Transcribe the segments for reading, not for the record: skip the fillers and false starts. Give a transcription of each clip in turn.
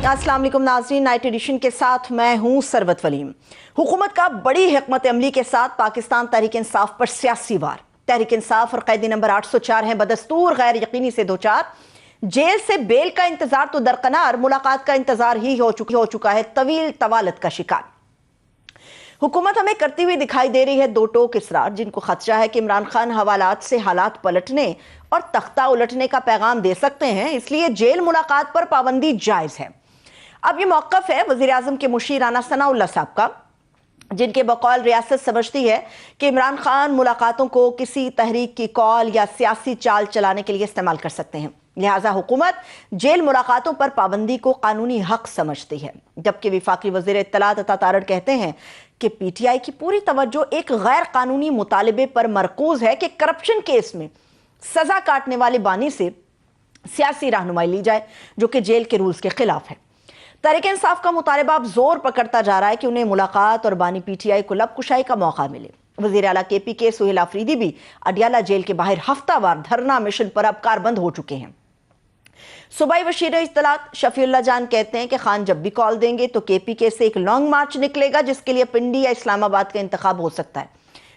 अस्सलाम वालेकुम नाज़रीन, नाइट एडिशन के साथ मैं हूं सरवत वलीम। हुकूमत का बड़ी हिकमत अमली के साथ पाकिस्तान तहरीक इंसाफ पर सियासी वार। तहरीक इंसाफ और कैदी नंबर 804 हैं बदस्तूर गैर यकीनी से दो चार। जेल से बेल का इंतजार तो दरकनार, मुलाकात का इंतजार ही हो चुका है तवील तवालत का शिकार। हुकूमत हमें करती हुई दिखाई दे रही है दो टोक इसरार, जिनको खदशा है कि इमरान खान हवालात से हालात पलटने और तख्ता उलटने का पैगाम दे सकते हैं, इसलिए जेल मुलाकात पर पाबंदी जायज है। अब ये मौक़िफ़ है वज़ीर आज़म के मुशीर राना सनाउल्लाह साहब का, जिनके बकौल रियासत समझती है कि इमरान खान मुलाकातों को किसी तहरीक की कॉल या सियासी चाल चलाने के लिए इस्तेमाल कर सकते हैं। लिहाजा हुकूमत जेल मुलाकातों पर पाबंदी को कानूनी हक समझती है। जबकि वफाकी वज़ीर इत्तलात अता तारड़ कहते हैं कि PTI की पूरी तवज्जो एक गैर कानूनी मुतालबे पर मरकूज है कि करप्शन केस में सजा काटने वाले बानी से सियासी रहनुमाई ली जाए, जो कि जेल के रूल्स के खिलाफ है। तहरीक इंसाफ का मुतालबा अब जोर पकड़ता जा रहा है कि उन्हें मुलाकात और बानी PTI को लबकुशाई का मौका मिले। वज़ीर आला KP के सुहेल आफरीदी भी अडियाला जेल के बाहर हफ्तावार धरना मिशन पर अब कारबंद हो चुके हैं। सूबाई वज़ीर इत्तलात शफीउल्लाह जान कहते हैं कि खान जब भी कॉल देंगे तो KPK से एक लॉन्ग मार्च निकलेगा, जिसके लिए पिंडी या इस्लामाबाद का इंतखाब हो सकता है।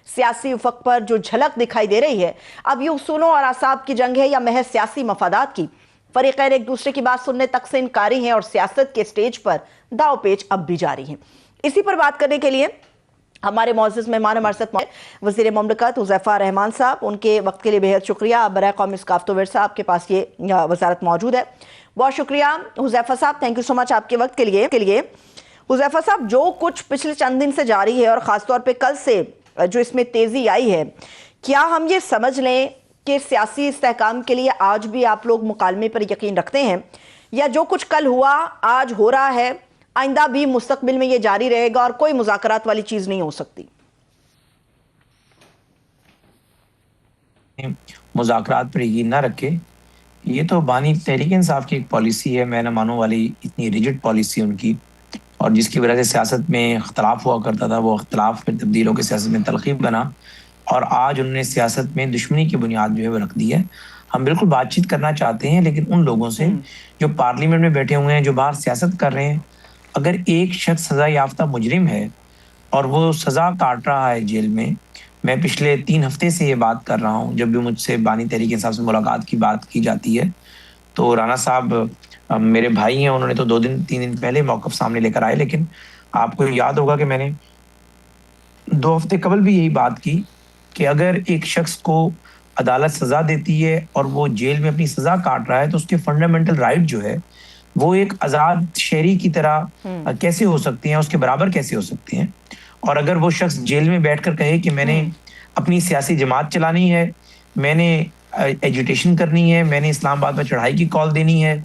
सियासी उफक पर जो झलक दिखाई दे रही है, अब ये उसूलों और असाब की जंग है या महज सियासी मफादात की। फरीक़ैन एक दूसरे की बात सुनने तक से इनकारी हैं और सियासत के स्टेज पर दाव पेच अब भी जारी है। इसी पर बात करने के लिए हमारे मौजूद मेहमान हमारे साथ वज़ीर मुमलिकत हुज़ैफ़ा रहमान साहब, उनके वक्त के लिए बेहद शुक्रिया। बराए कौमी सकाफ़त साहब के पास ये वजारत मौजूद है, बहुत शुक्रिया हुज़ैफ़ा साहब, थैंक यू सो मच आपके वक्त के लिए। हुज़ैफ़ा साहब, जो कुछ पिछले चंद दिन से जारी है और ख़ासतौर पर कल से जो इसमें तेज़ी आई है, क्या हम ये समझ लें कि सियासी इस्तेहकाम के लिए आज भी आप लोग मुकालमे पर यकीन रखते हैं, या जो कुछ कल हुआ आज हो रहा है आइंदा भी मुस्तकबिल में ये जारी रहेगा और कोई मुज़ाकरात वाली चीज नहीं हो सकती? मुज़ाकरात पर यकीन ना रखे, ये तो बानी तहरीक इंसाफ की एक पॉलिसी है, मैं ना मानूं वाली इतनी रिजिड पॉलिसी उनकी, और जिसकी वजह से सियासत में इख्तलाफ हुआ करता था, वो इख्तलाफ में तब्दील होकर सियासत में तलखीब बना, और आज उन्होंने सियासत में दुश्मनी की बुनियाद जो है वो रख दी है। हम बिल्कुल बातचीत करना चाहते हैं, लेकिन उन लोगों से जो पार्लियामेंट में बैठे हुए हैं, जो बाहर सियासत कर रहे हैं। अगर एक शख्स सज़ा याफ्ता मुजरिम है और वो सज़ा काट रहा है जेल में, मैं पिछले 3 हफ्ते से ये बात कर रहा हूँ, जब भी मुझसे बानी तहरीक इंसाफ से मुलाकात की बात की जाती है तो राना साहब मेरे भाई हैं, उन्होंने तो 2-3 दिन पहले मौक़िफ़ सामने लेकर आए, लेकिन आपको याद होगा कि मैंने 2 हफ्ते कबल भी यही बात की कि अगर एक शख्स को अदालत सज़ा देती है और वो जेल में अपनी सज़ा काट रहा है, तो उसके फंडामेंटल राइट जो है वो एक आज़ाद शहरी की तरह कैसे हो सकते हैं, उसके बराबर कैसे हो सकते हैं। और अगर वो शख्स जेल में बैठकर कहे कि मैंने अपनी सियासी जमात चलानी है, मैंने एजुटेशन करनी है, मैंने इस्लामाबाद में चढ़ाई की कॉल देनी है,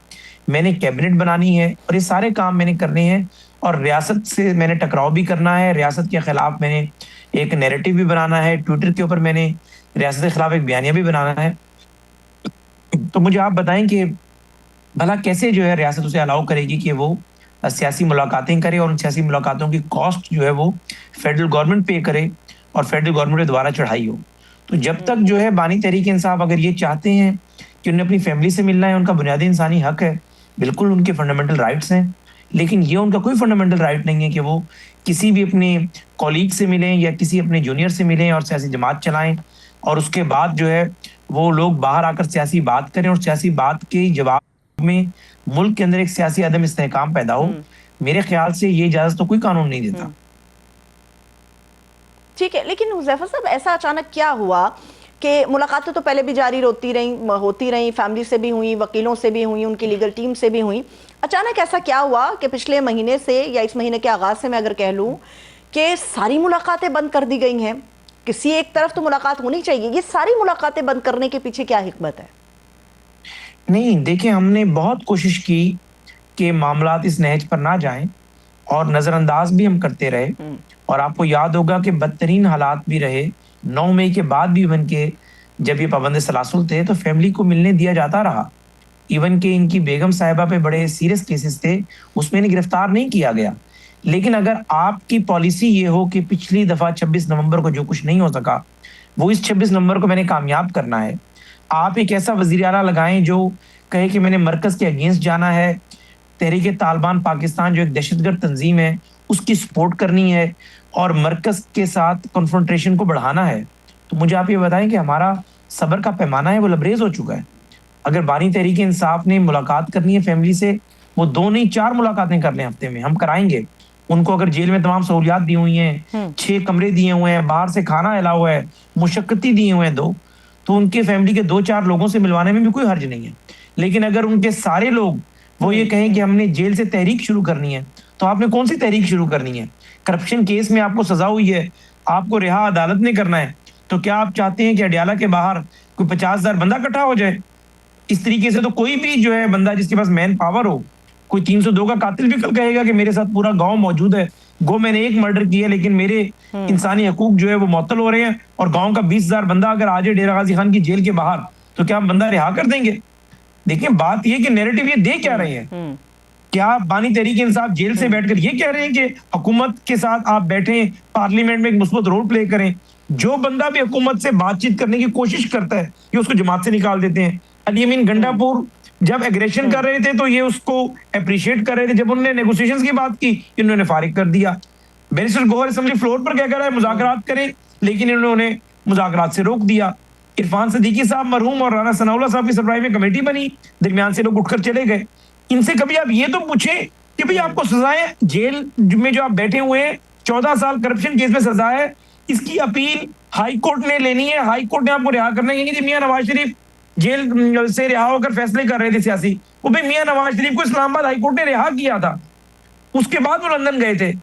मैंने कैबिनेट बनानी है, और ये सारे काम मैंने करने हैं, और रियासत से मैंने टकराव भी करना है, रियासत के ख़िलाफ़ मैंने एक नैरेटिव भी बनाना है, ट्विटर के ऊपर मैंने रियासत के खिलाफ एक बयानिया भी बनाना है, तो मुझे आप बताएं कि भला कैसे जो है रियासत उसे अलाउ करेगी कि वो सियासी मुलाकातें करे, और उन सियासी मुलाकातों की कॉस्ट जो है वो फेडरल गवर्नमेंट पे करे और फेडरल गवर्नमेंट द्वारा चढ़ाई हो। तो जब तक जो है बानी तहरीक इंसाफ अगर ये चाहते हैं कि उन्हें अपनी फैमिली से मिलना है, उनका बुनियादी इंसानी हक है, बिल्कुल उनके फंडामेंटल राइट्स हैं, लेकिन ये उनका कोई फंडामेंटल राइट नहीं है कि वो किसी भी अपने कॉलीग से मिलें या किसी अपने जूनियर से मिलें और सियासी जमात चलाएं, और उसके बाद जो है वो लोग बाहर आकर सियासी बात करें और सियासी बात के जवाब में मुल्क के अंदर एक सियासी अदम इस्तेहकाम पैदा हो। मेरे ख्याल से ये इजाजत तो कोई कानून नहीं देता। ठीक है, लेकिन हुज़ैफ़ा साहब, ऐसा अचानक क्या हुआ कि मुलाकातें तो पहले भी जारी होती रही, फैमिली से भी हुई, वकीलों से भी हुई, उनकी लीगल टीम से भी हुई, अचानक ऐसा क्या हुआ कि पिछले महीने से या इस महीने के आगाज से मैं अगर कह लूँ कि सारी मुलाकातें बंद कर दी गई हैं? किसी एक तरफ तो मुलाकात होनी चाहिए, ये सारी मुलाकातें बंद करने के पीछे क्या हिकमत है? नहीं, देखिए, हमने बहुत कोशिश की कि मामलात इस नहज पर ना जाएं, और नज़रअंदाज भी हम करते रहे, और आपको याद होगा कि बदतरीन हालात भी रहे। 9 मई के बाद भी इवन के जब ये पाबंद सलासुल थे तो फैमिली को मिलने दिया जाता रहा, इवन के इनकी बेगम साहिबा पे बड़े सीरियस केसेस थे, उसमें इन्हें गिरफ्तार नहीं किया गया। लेकिन अगर आपकी पॉलिसी ये हो कि पिछली दफ़ा 26 नवंबर को जो कुछ नहीं हो सका वो इस 26 नवंबर को मैंने कामयाब करना है, आप एक ऐसा वज़ीर आला लगाएं जो कहे कि मैंने मरकज़ के अगेंस्ट जाना है, तहरीक तालिबान पाकिस्तान जो एक दहशतगर्द तंजीम है उसकी सपोर्ट करनी है और मरकज के साथ कॉन्फ्रंट्रेशन को बढ़ाना है, तो मुझे आप ये बताएं कि हमारा सब्र का पैमाना है वो लबरेज हो चुका है। अगर बानी तहरीक इंसाफ ने मुलाकात करनी है फैमिली से, वो 2 नहीं 4 मुलाकातें कर लें हफ्ते में, हम कराएंगे। उनको अगर जेल में तमाम सहूलियात दी हुई हैं, 6 कमरे दिए हुए हैं, बाहर से खाना अलाउ हुआ है, मुशक्कती दिए हुए हैं 2, तो उनके फैमिली के 2-4 लोगों से मिलवाने में भी कोई हर्ज नहीं है। लेकिन अगर उनके सारे लोग वो ये कहें कि हमने जेल से तहरीक शुरू करनी है, तो आपने कौन सी तहरीक शुरू करनी है? करप्शन केस में आपको सजा हुई है, आपको रिहा अदालत ने करना है, तो क्या आप चाहते हैं कि अडियाला के बाहर कोई 50,000 बंदा इकट्ठा हो जाए? इस तरीके से तो कोई भी जो है बंदा जिसके पास मैन पावर हो, कोई 302 का कातिल भी कल कहेगा कि मेरे साथ पूरा गांव मौजूद है, गो मैंने एक मर्डर किया लेकिन मेरे इंसानी हकूक जो है वो मुअत्तल हो रहे हैं, और गांव का 20,000 बंदा अगर आ जाए डेरा गाजी खान की जेल के बाहर, तो क्या हम बंदा रिहा कर देंगे? देखिए बात ये कि नैरेटिव ये दे क्या रहे हैं? क्या बानी तहरीक इंसाफ जेल से बैठकर ये कह रहे हैं कि हुकूमत के साथ आप बैठे पार्लियामेंट में एक मुस्बत रोल प्ले करें? जो बंदा भी हुकूमत से बातचीत करने की कोशिश करता है ये उसको जमात से निकाल देते हैं। अली अमीन गंडापुर जब एग्रेशन कर रहे थे तो ये उसको अप्रिशिएट कर रहे थे, जब उन्होंने नेगोशिएशंस की बात की इन्होंने फारिग कर दिया। बैरिस्टर गौहर असेंबली फ्लोर पर क्या कर रहा है, मुज़ाकरात करें, लेकिन इन्होंने मुज़ाकरात से रोक दिया। इरफान सदीकी साहब मरहूम और राना सनाउल्लाह साहब की सरबराही में कमेटी बनी, दरमियान से लोग उठकर चले गए। इनसे कभी आप ये तो पूछें कि भाई आपको सजाएं, जेल में जो आप बैठे हुए हैं 14 साल करप्शन केस में सजा है, इसकी अपील हाई कोर्ट ने लेनी है, हाई कोर्ट ने आपको रिहा करना है। कि मियां नवाज शरीफ जेल से रिहा होकर फैसले कर रहे थे सियासी, वो भाई मियां नवाज शरीफ को इस्लामाबाद हाई कोर्ट ने रिहा किया था, उसके बाद वो लंदन गए थे,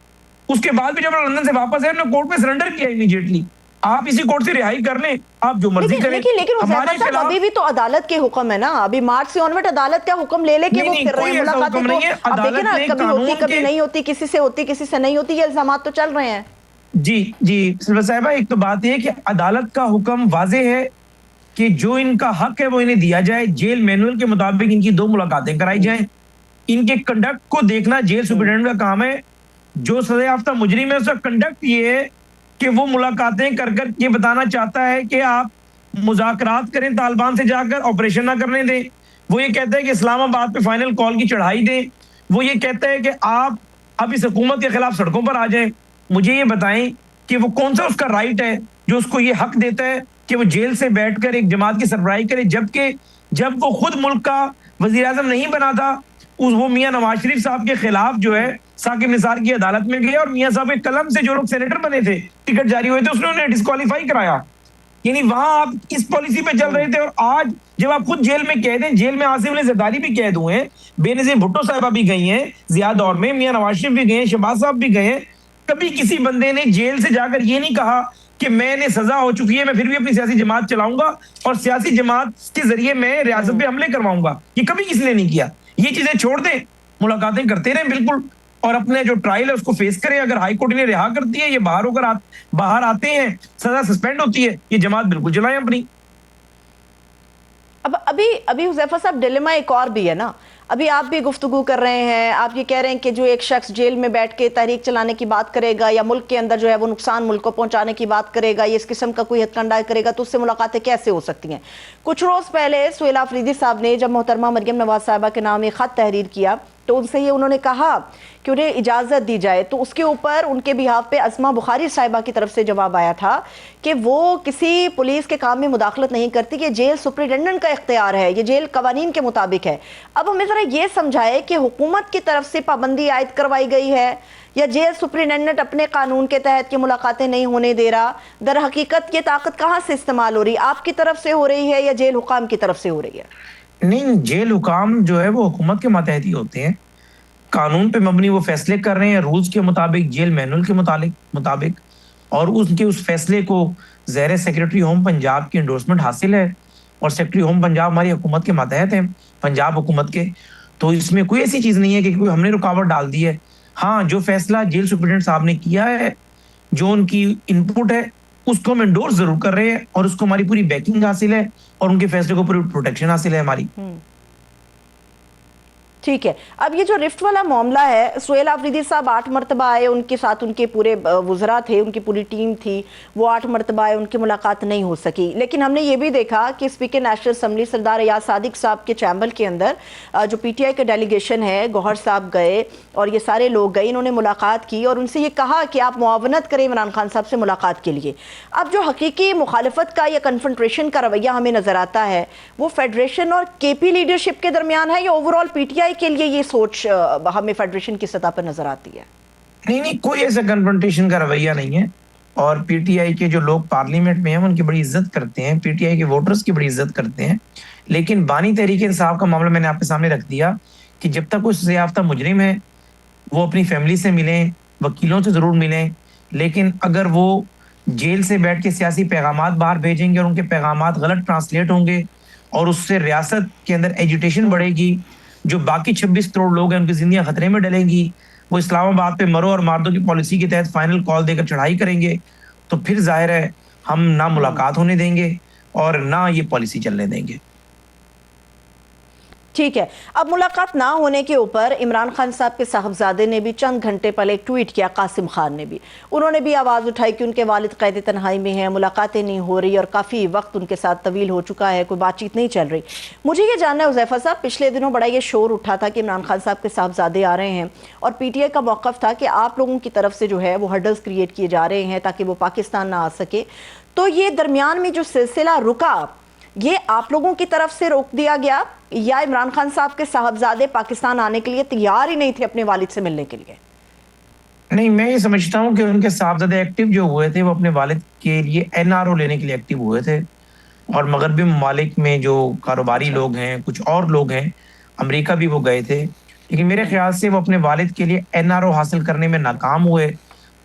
उसके बाद भी जब वो लंदन से वापस आए उन्होंने कोर्ट में सरेंडर किया इमीडिएटली। आप इसी कोर्ट से रिहाई कर लें, आप जो मर्जी करें। लेकिन हमारे खिलाफ अभी भी तो अदालत के हुक्म है ना, अभी मार्च से ऑनवर्ड अदालत का हुक्म ले लेके वो फिर रहे हैं मुलाकातें। तो अब देखिए ना, कभी होती कभी नहीं होती, किसी से होती किसी से नहीं होती, ये इल्जामात तो चल रहे हैं। जी जी सिल्वा साहिबा, एक तो बात यह कि अदालत का हुक्म वाजे है कि जो इनका हक है वो इन्हें दिया जाए, जेल मैनुअल के मुताबिक इनकी 2 मुलाकातें कराई जाएं। इनके कंडक्ट को देखना जेल सुपरिटेंडेंट का काम है। जो सजा याफ्ता मुजरिम है उसका कंडक्ट ये है कि वो मुलाकातें कर कर ये बताना चाहता है कि आप मुज़ाकरात करें तालिबान से जाकर, ऑपरेशन ना करने दें। वो ये कहता है कि इस्लामाबाद पे फाइनल कॉल की चढ़ाई दें। वो ये कहता है कि आप अब इस हुकूमत के खिलाफ सड़कों पर आ जाएं। मुझे ये बताएं कि वो कौन सा उसका राइट है जो उसको ये हक देता है कि वो जेल से बैठकर एक जमात की सरबराही करे, जबकि जब वो खुद मुल्क का वजीर आजम नहीं बना था, वो मियां नवाज शरीफ साहब के खिलाफ जो है साकिब निसार की अदालत में गए और मियां साहब के कलम से जो लोग सेनेटर बने थे, टिकट जारी हुए थे, उसने उन्हें डिस्क्वालीफाई कराया। यानी वहां आप इस पॉलिसी पे चल रहे थे, और आज जब आप खुद जेल में कैद हैं, जेल में आसिफ अली जरदारी भी कैद हुए हैं, बेनजीर भुट्टो साहिबा भी गई हैं जिया दौर में, मियां नवाज शरीफ भी गए हैं, शहबाज साहब भी गए हैं। कभी किसी बंदे ने जेल से जाकर ये नहीं कहा कि मैंने सजा हो चुकी है, मैं फिर भी अपनी सियासी जमात चलाऊंगा और सियासी जमात के जरिए मैं रियासत पे हमले करवाऊंगा। ये कभी किसी ने नहीं किया। ये चीजें छोड़ दें, मुलाकातें करते रहें बिल्कुल, और अपने जो ट्रायल है उसको फेस करें। अगर हाई कोर्ट इन्हें रिहा करती है, ये बाहर होकर बाहर आते हैं, सजा सस्पेंड होती है, ये जमात बिल्कुल चलाएं अपनी। अब अभी हुज़ैफा साहब डिलेमा एक और भी है ना। अभी आप भी गुफ्तगू कर रहे हैं, आप ये कह रहे हैं कि जो एक शख्स जेल में बैठ के तहरीक चलाने की बात करेगा या मुल्क के अंदर जो है वो नुकसान मुल्क को पहुंचाने की बात करेगा, ये इस किस्म का कोई हथकंडा करेगा, तो उससे मुलाकातें कैसे हो सकती हैं? कुछ रोज़ पहले सुहेल आफरीदी साहब ने जब मोहतरमा मरियम नवाज साहिबा के नाम एक ख़त तहरीर किया, तो उनसे ये उन्होंने कहा कि उन्हें इजाज़त दी जाए, तो उसके ऊपर उनके बिहाफ पे अस्मा बुखारी साहिबा की तरफ से जवाब आया था कि वो किसी पुलिस के काम में मुदाखलत नहीं करती, कि जेल सुपरिटेंडेंट का इख्तियार है, ये जेल कवानीन के मुताबिक है। अब हमें ज़रा ये समझाए कि हुकूमत की तरफ से पाबंदी आयद करवाई गई है या जेल सुपरिटेंडेंट अपने कानून के तहत ये मुलाकातें नहीं होने दे रहा? दर हकीकत ये ताकत कहाँ से इस्तेमाल हो रही, आपकी तरफ से हो रही है या जेल हुकाम की तरफ से हो रही है? नहीं, जेल हुकाम जो है वो हुकूमत के मातहत ही होते हैं, कानून पे मबनी वो फैसले कर रहे हैं, रूल्स के मुताबिक, जेल मैनुअल के मुताबिक, और उनके उस फैसले को ज़ेर सेक्रेटरी होम पंजाब की एंडोर्समेंट हासिल है, और सेक्रेटरी होम पंजाब हमारी हुकूमत के मातहत है, पंजाब हुकूमत के। तो इसमें कोई ऐसी चीज़ नहीं है कि कोई हमने रुकावट डाल दी है। हाँ, जो फैसला जेल सुपरिटेंडेंट साहब ने किया है, जो उनकी इनपुट है, उसको हम एंडोर्स जरूर कर रहे हैं और उसको हमारी पूरी बैकिंग हासिल है और उनके फैसले को पूरी प्रोटेक्शन हासिल है हमारी। ठीक है। अब ये जो रिफ्ट वाला मामला है, सुहेल आफरीदी साहब 8 मरतबा आए, उनके साथ उनके पूरे वुज़रा थे, उनकी पूरी टीम थी, वो 8 मरतबा आए, उनकी मुलाकात नहीं हो सकी। लेकिन हमने ये भी देखा कि स्पीकर नेशनल असम्बली सरदार रियाज सादिक साहब के चैम्बर के अंदर जो PTI का डेलीगेशन है, गौहर साहब गए और ये सारे लोग गए, इन्होंने मुलाकात की और उनसे ये कहा कि आप मुआवनत करें इमरान खान साहब से मुलाकात के लिए। अब जो हकीकी मुखालफत का या कन्फ्रंट्रेशन का रवैया हमें नज़र आता है, वो फेडरेशन और KP लीडरशिप के दरमियान है या ओवरऑल PTI के लिए ये सोच हमें फेडरेशन की सतह पर नजर आती है? नहीं, कोई ऐसा कन्फ्रंटेशन का रवैया नहीं है। और PTI के जो लोग पार्लियामेंट में हैं उनकी बड़ी इज्जत करते हैं, PTI के वोटर्स की बड़ी इज्जत करते हैं। लेकिन बानी तहरीक इंसाफ का मामला मैंने आपके सामने रख दिया कि जब तक कोई सजा याफ्ता मुजरिम है वो अपनी फैमिली से मिलें, वकीलों से जरूर मिलें, लेकिन अगर वो जेल से बैठ के सियासी पैगामात बाहर भेजेंगे और उनके पैगामात गलत ट्रांसलेट होंगे और उससे रियासत के अंदर एजुटेशन बढ़ेगी, जो बाकी 26 करोड़ लोग हैं उनकी जिंदगियां खतरे में डलेंगी, वो इस्लामाबाद पे मरो और मार दो की पॉलिसी के तहत फाइनल कॉल देकर चढ़ाई करेंगे, तो फिर जाहिर है हम ना मुलाकात होने देंगे और ना ये पॉलिसी चलने देंगे। ठीक है। अब मुलाकात ना होने के ऊपर इमरान खान साहब के साहबजादे ने भी चंद घंटे पहले एक ट्वीट किया, कासिम खान ने भी, उन्होंने भी आवाज़ उठाई कि उनके वालिद कैद तन्हाई में हैं, मुलाकातें नहीं हो रही और काफ़ी वक्त उनके साथ तवील हो चुका है, कोई बातचीत नहीं चल रही। मुझे ये जानना है हुज़ैफा साहब, पिछले दिनों बड़ा ये शोर उठा था कि इमरान खान साहब के साहबजादे आ रहे हैं और PTI का मौक़िफ़ था कि आप लोगों की तरफ से जो है वो हर्डल्स क्रिएट किए जा रहे हैं ताकि वो पाकिस्तान ना आ सके। तो ये दरमियान में जो सिलसिला रुका, ये आप लोगों की तरफ से रोक दिया गया या इमरान खान साहब के साहबजादे पाकिस्तान आने के लिए तैयार ही नहीं थे अपने वालिद से मिलने के लिए? नहीं, मैं ये समझता हूँ कि उनके साहबजादे एक्टिव जो हुए थे वो अपने वालिद के लिए NRO लेने के लिए एक्टिव हुए थे। और मगरबी ममालिक में जो कारोबारी लोग हैं, कुछ और लोग हैं, अमेरिका भी वो गए थे, लेकिन मेरे ख्याल से वो अपने वालिद के लिए NRO हासिल करने में नाकाम हुए।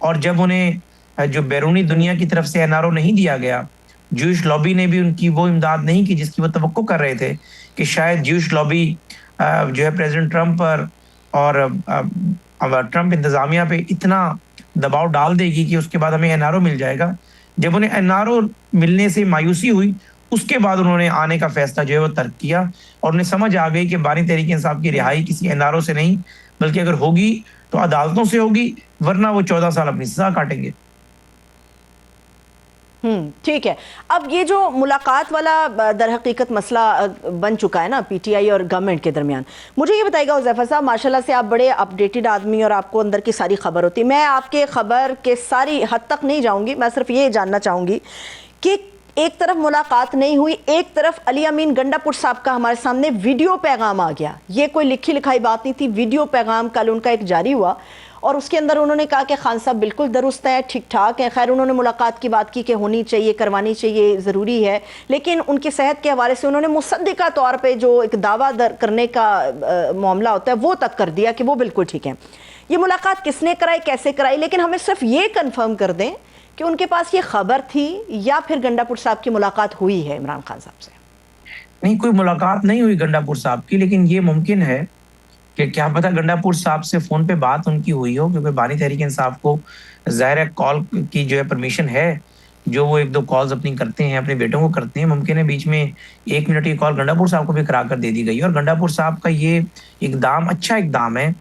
और जब उन्हें जो बैरूनी दुनिया की तरफ से NRO नहीं दिया गया, ज्यूश लॉबी ने भी उनकी वो इमदाद नहीं की जिसकी वो तवक्को कर रहे थे कि शायद ज्यूश लॉबी जो है प्रेसिडेंट ट्रंप पर और ट्रंप इंतजामिया पे इतना दबाव डाल देगी कि उसके बाद हमें NRO मिल जाएगा। जब उन्हें NRO मिलने से मायूसी हुई, उसके बाद उन्होंने आने का फैसला जो है वो तर्क किया और उन्हें समझ आ गई कि बानी तहरीक इंसाफ की रिहाई किसी NRO से नहीं, बल्कि अगर होगी तो अदालतों से होगी, वरना वो 14 साल अपनी सजा काटेंगे। ठीक है। अब ये जो मुलाकात वाला दर हकीकत मसला बन चुका है ना PTI और गवर्नमेंट के दरमियान, मुझे ये बताइएगा हुज़ैफा साहब, माशाल्लाह से आप बड़े अपडेटेड आदमी और आपको अंदर की सारी खबर होती है। मैं आपके खबर के सारी हद तक नहीं जाऊंगी, मैं सिर्फ ये जानना चाहूंगी कि एक तरफ मुलाकात नहीं हुई, एक तरफ अली अमीन गंडापुर साहब का हमारे सामने वीडियो पैगाम आ गया। ये कोई लिखी लिखाई बात नहीं थी, वीडियो पैगाम कल उनका एक जारी हुआ और उसके अंदर उन्होंने कहा कि खान साहब बिल्कुल दुरुस्त है, ठीक ठाक है। खैर उन्होंने मुलाकात की बात की कि होनी चाहिए, करवानी चाहिए, ज़रूरी है, लेकिन उनकी सेहत के हवाले से उन्होंने मुसद्दिका तौर पे जो एक दावा करने का मामला होता है वो तक कर दिया कि वो बिल्कुल ठीक है। ये मुलाकात किसने कराई, कैसे कराई, लेकिन हमें सिर्फ ये कन्फर्म कर दें कि उनके पास ये खबर थी या फिर गंडापुर साहब की मुलाकात हुई है इमरान खान साहब से? नहीं, कोई मुलाकात नहीं हुई गंडापुर साहब की, लेकिन ये मुमकिन है कि क्या पता गंडापुर साहब से फोन पे बात उनकी हुई हो, क्योंकि बानी तहरीक इंसाफ को जाहिर है कॉल की जो है परमिशन है, जो वो 1-2 कॉल्स अपनी करते हैं, अपने बेटों को करते हैं। मुमकिन है बीच में 1 मिनट की कॉल गंडापुर साहब को भी करा कर दे दी गई। और गंडापुर साहब का ये इकदाम अच्छा इकदाम है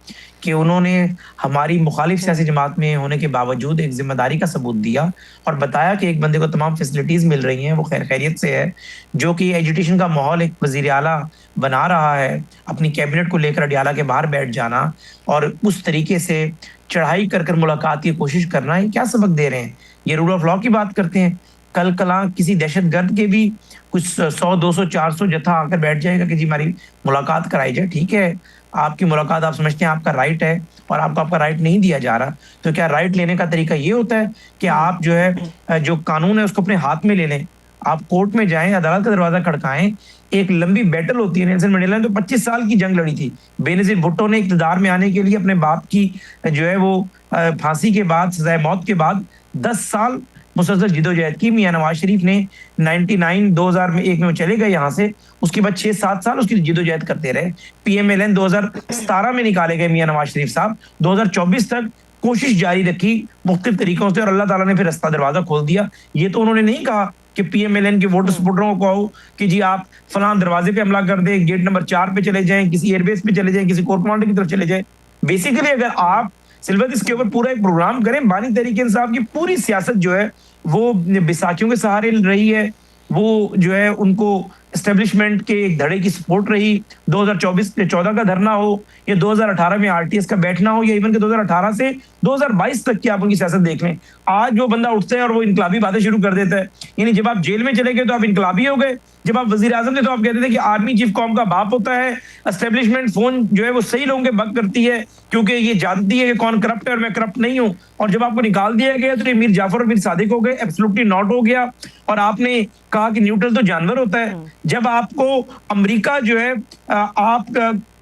कि उन्होंने हमारी मुखालिफ सियासी जमात में होने के बावजूद एक जिम्मेदारी का सबूत दिया और बताया कि एक बंदे को तमाम फैसिलिटीज मिल रही हैं, वो खैरियत से है, जो कि एजुकेशन का माहौल एक वजीर आला बना रहा है, अपनी कैबिनेट को लेकर अडियाला के बाहर बैठ जाना और उस तरीके से चढ़ाई कर कर मुलाकात की कोशिश करना, ये क्या सबक दे रहे हैं? ये रूल ऑफ लॉ की बात करते हैं। कल कला किसी दहशतगर्द के भी कुछ 100, 200, 400 जत्था आकर बैठ जाएगा कि जी हमारी मुलाकात कराई जाए। ठीक है, आपकी मुलाकात आप समझते हैं आपका राइट है और आपको आपका राइट नहीं दिया जा रहा, तो क्या राइट लेने का तरीका ये होता है कि आप जो है जो कानून है उसको अपने हाथ में ले लें? आप कोर्ट में जाएं, अदालत का दरवाजा खड़काएं। एक लंबी बैटल होती है। नेल्सन मंडेला ने तो 25 साल की जंग लड़ी थी। बेनजीर भुट्टो ने इक़्तिदार में आने के लिए अपने बाप की जो है वो फांसी के बाद, सजाए मौत के बाद 10 साल मुसलसल जिदोजहद की। मियां नवाज शरीफ ने 2001 में वो चले गए यहाँ से, उसके बाद 6-7 साल उसकी जिदोजहद करते रहे। PMLN 2017 में निकाले गए मियां नवाज शरीफ साहब, 2024 तक कोशिश जारी रखी मुख्तलिफ तरीकों से और अल्लाह ताला ने फिर रास्ता दरवाजा खोल दिया। ये तो उन्होंने नहीं कहा कि पीएमएलएन के वोटर सपोर्टरों को कहो कि जी आप फलां दरवाजे पे हमला कर दे, गेट नंबर 4 पे चले जाएं, किसी एयरबेस पे चले जाएं, किसी कोर कमांडर की तरफ चले जाएं। बेसिकली अगर आप सिल्वर इसके ऊपर पूरा एक प्रोग्राम करें, बानी तहरीक इंसाफ की पूरी सियासत जो है वो बैसाखियों के सहारे रही है, वो जो है उनको एस्टेब्लिशमेंट के एक धड़े की सपोर्ट रही। 2014 का धरना हो या 2018 में आरटीएस का बैठना हो या इवन के 2018 से 2022 तक की आप उनकी सियासत देख लें, आज वो बंदा उठता है और वो इनकलाबी बातें शुरू कर देता है। यानी जब आप जेल में चले गए तो आप इनकलाबी हो गए, जब आप वजीर आजम थे तो आप कहते थे कि आर्मी चीफ कौम का बाप होता है, एस्टेब्लिशमेंट फोन जो है वो सही लोगों के बक करती है क्योंकि ये जानती है कि कौन करप्ट है और मैं करप्ट नहीं हूं। और जब आपको निकाल दिया गया तो ये मीर जाफर और मीर सादिक हो गए, एब्सोल्युटली नॉट हो गया। और आपने कहा कि न्यूट्रल तो जानवर होता है। जब आपको अमेरिका जो है आप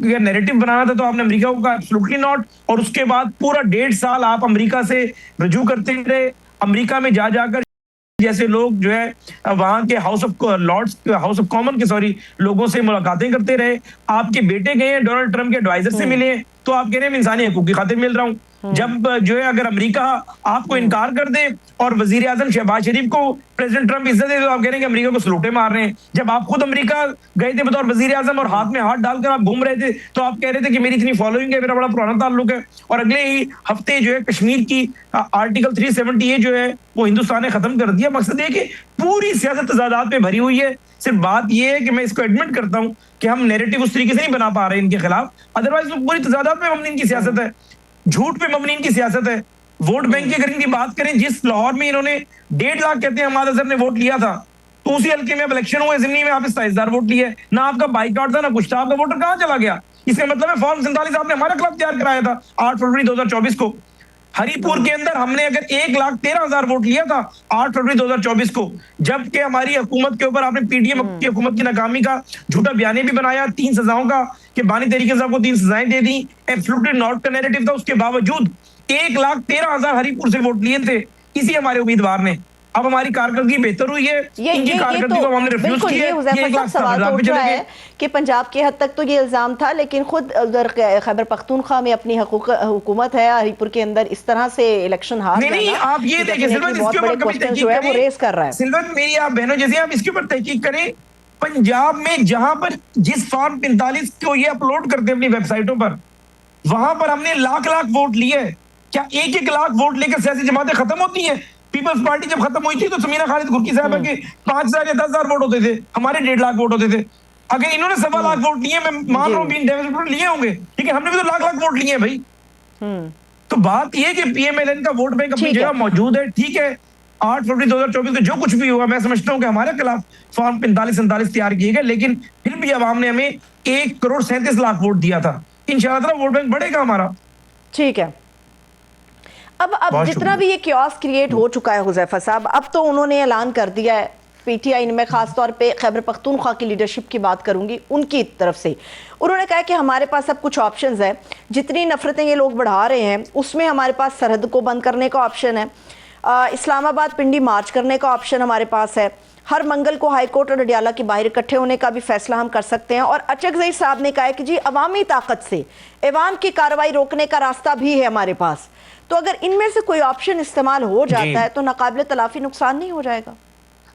नैरेटिव बनाना था तो आपने अमेरिका को कहा एब्सोल्युटली नॉट, और उसके बाद पूरा 1.5 साल आप अमेरिका से रजू करते रहे। अमेरिका में जा जाकर जैसे लोग जो है वहां के हाउस ऑफ कॉमन के लोगों से मुलाकातें करते रहे। आपके बेटे गए डोनाल्ड ट्रंप के एडवाइजर से मिले तो आप कह रहे हैं मैं इंसानी हकूक की खातिर मिल रहा हूँ। जब जो है अगर अमेरिका आपको इनकार कर दे और वजीर आजम शहबाज शरीफ को प्रेसिडेंट ट्रंप इज्जत दे तो आप कह रहे हैं कि अमेरिका को सलूटे मार रहे हैं। जब आप खुद अमेरिका गए थे बतौर वजीर आजम और हाथ में हाथ डालकर आप घूम रहे थे तो आप कह रहे थे कि मेरी इतनी फॉलोइंग है, मेरा बड़ा पुराना ताल्लुक है। और अगले ही हफ्ते जो है कश्मीर की आर्टिकल 370 जो है वो हिंदुस्तान ने खत्म कर दिया। मकसद है कि पूरी सियासत तजादात पे भरी हुई है। सिर्फ बात यह है कि मैं इसको एडमिट करता हूं कि हम नैरेटिव उस तरीके से नहीं बना पा रहे इनके खिलाफ, अदरवाइज तो पूरी तजादात पे मबनी इनकी सियासत है, झूठ पे मबनी इनकी सियासत है। वोट बैंक की अगर इनकी बात करें, जिस लाहौर में इन्होंने 1.5 लाख कहते हैं हमाद अजहर ने वोट लिया था, तो उसी हल्के में अब इलेक्शन हुए, जिमनी में आपने 27,000 वोट लिए, ना आपका बाइकआउट था ना कुछ था, आपका वोटर कहां चला गया? इसका मतलब है फॉर्म 47 आपने हमारा खिलाफ तैयार कराया था 8 फरवरी 2024 को। हरिपुर के अंदर हमने अगर 1,13,000 वोट लिया था 8 फरवरी 2024 को, जबकि हमारी हुकूमत के ऊपर आपने पीडीएम की हुकूमत की नाकामी का झूठा बयाने भी बनाया 3 सजाओं का कि बानी तहरीक इंसाफ को 3 सजाएं दे दी, एब्सोल्युटली नॉट का नैरेटिव था। उसके बावजूद 1,13,000 हरिपुर से वोट लिए थे इसी हमारे उम्मीदवार ने। अब हमारी कारकर्दगी बेहतर हुई है, इनकी कारकर्दगी को हमने रिफ्यूज किया। ये सवाल तो उठ रहा है कि पंजाब के हद तक तो ये इल्जाम था, लेकिन खुद उधर खैबर पख्तूनख्वा में अपनी हुकूमत है, हरिपुर के अंदर इस तरह से इलेक्शन हार नहीं, आप ये देखिए सिल्वर, इसके ऊपर कभी तहकीक जो है वो रेस कर रहा है। सिल्वर मेरी आप बहनों जैसे आप इसके ऊपर तहकीक करें। पंजाब में जहां पर जिस फॉर्म 45 को ये अपलोड करते हैं अपनी वेबसाइटों पर, वहां पर हमने लाख वोट लिए। क्या 1-1 लाख वोट लेकर सियासी जमातें खत्म होती हैं? पीपल्स पार्टी जब खत्म हुई थी तो समीना खालिद घुर्की साहब के 5,000 या 10,000 वोट होते थे, हमारे 1.5 लाख वोट होते थे। अगर इन्होंने 1.25 लाख वोट लिए, मैं मान रहा हूँ लिए होंगे, ठीक है, हमने भी तो लाख वोट लिए हैं भाई। तो बात यह कि पीएमएलएन का वोट बैंक अपनी जगह मौजूद है, ठीक है। 8 फरवरी 2024 को जो कुछ भी हुआ, मैं समझता हूँ कि हमारे खिलाफ फॉर्म 45-47 तैयार किए गए, लेकिन फिर भी अवाम ने हमें 1,37,00,000 वोट दिया था। इंशाअल्लाह वोट बैंक बढ़ेगा हमारा। ठीक है, अब जितना भी ये क्योस क्रिएट हो चुका है हुज़ैफा साहब, अब तो उन्होंने ऐलान कर दिया है पीटीआई ने, मैं खास तौर पे खैबर पख्तूनख्वा की लीडरशिप की बात करूंगी, उनकी तरफ से उन्होंने कहा कि हमारे पास अब कुछ ऑप्शंस हैं। जितनी नफरतें ये लोग बढ़ा रहे हैं उसमें हमारे पास सरहद को बंद करने का ऑप्शन है, इस्लामाबाद पिंडी मार्च करने का ऑप्शन हमारे पास है, हर मंगल को हाईकोर्ट और अडियाला के बाहर इकट्ठे होने का भी फैसला हम कर सकते हैं। और अचकज़ई साहब ने कहा है कि जी अवामी ताकत से ऐवान की कार्रवाई रोकने का रास्ता भी है हमारे पास। तो अगर इनमें से कोई ऑप्शन इस्तेमाल हो जाता है तो नाकाबिले तलाफी नुकसान नहीं हो जाएगा?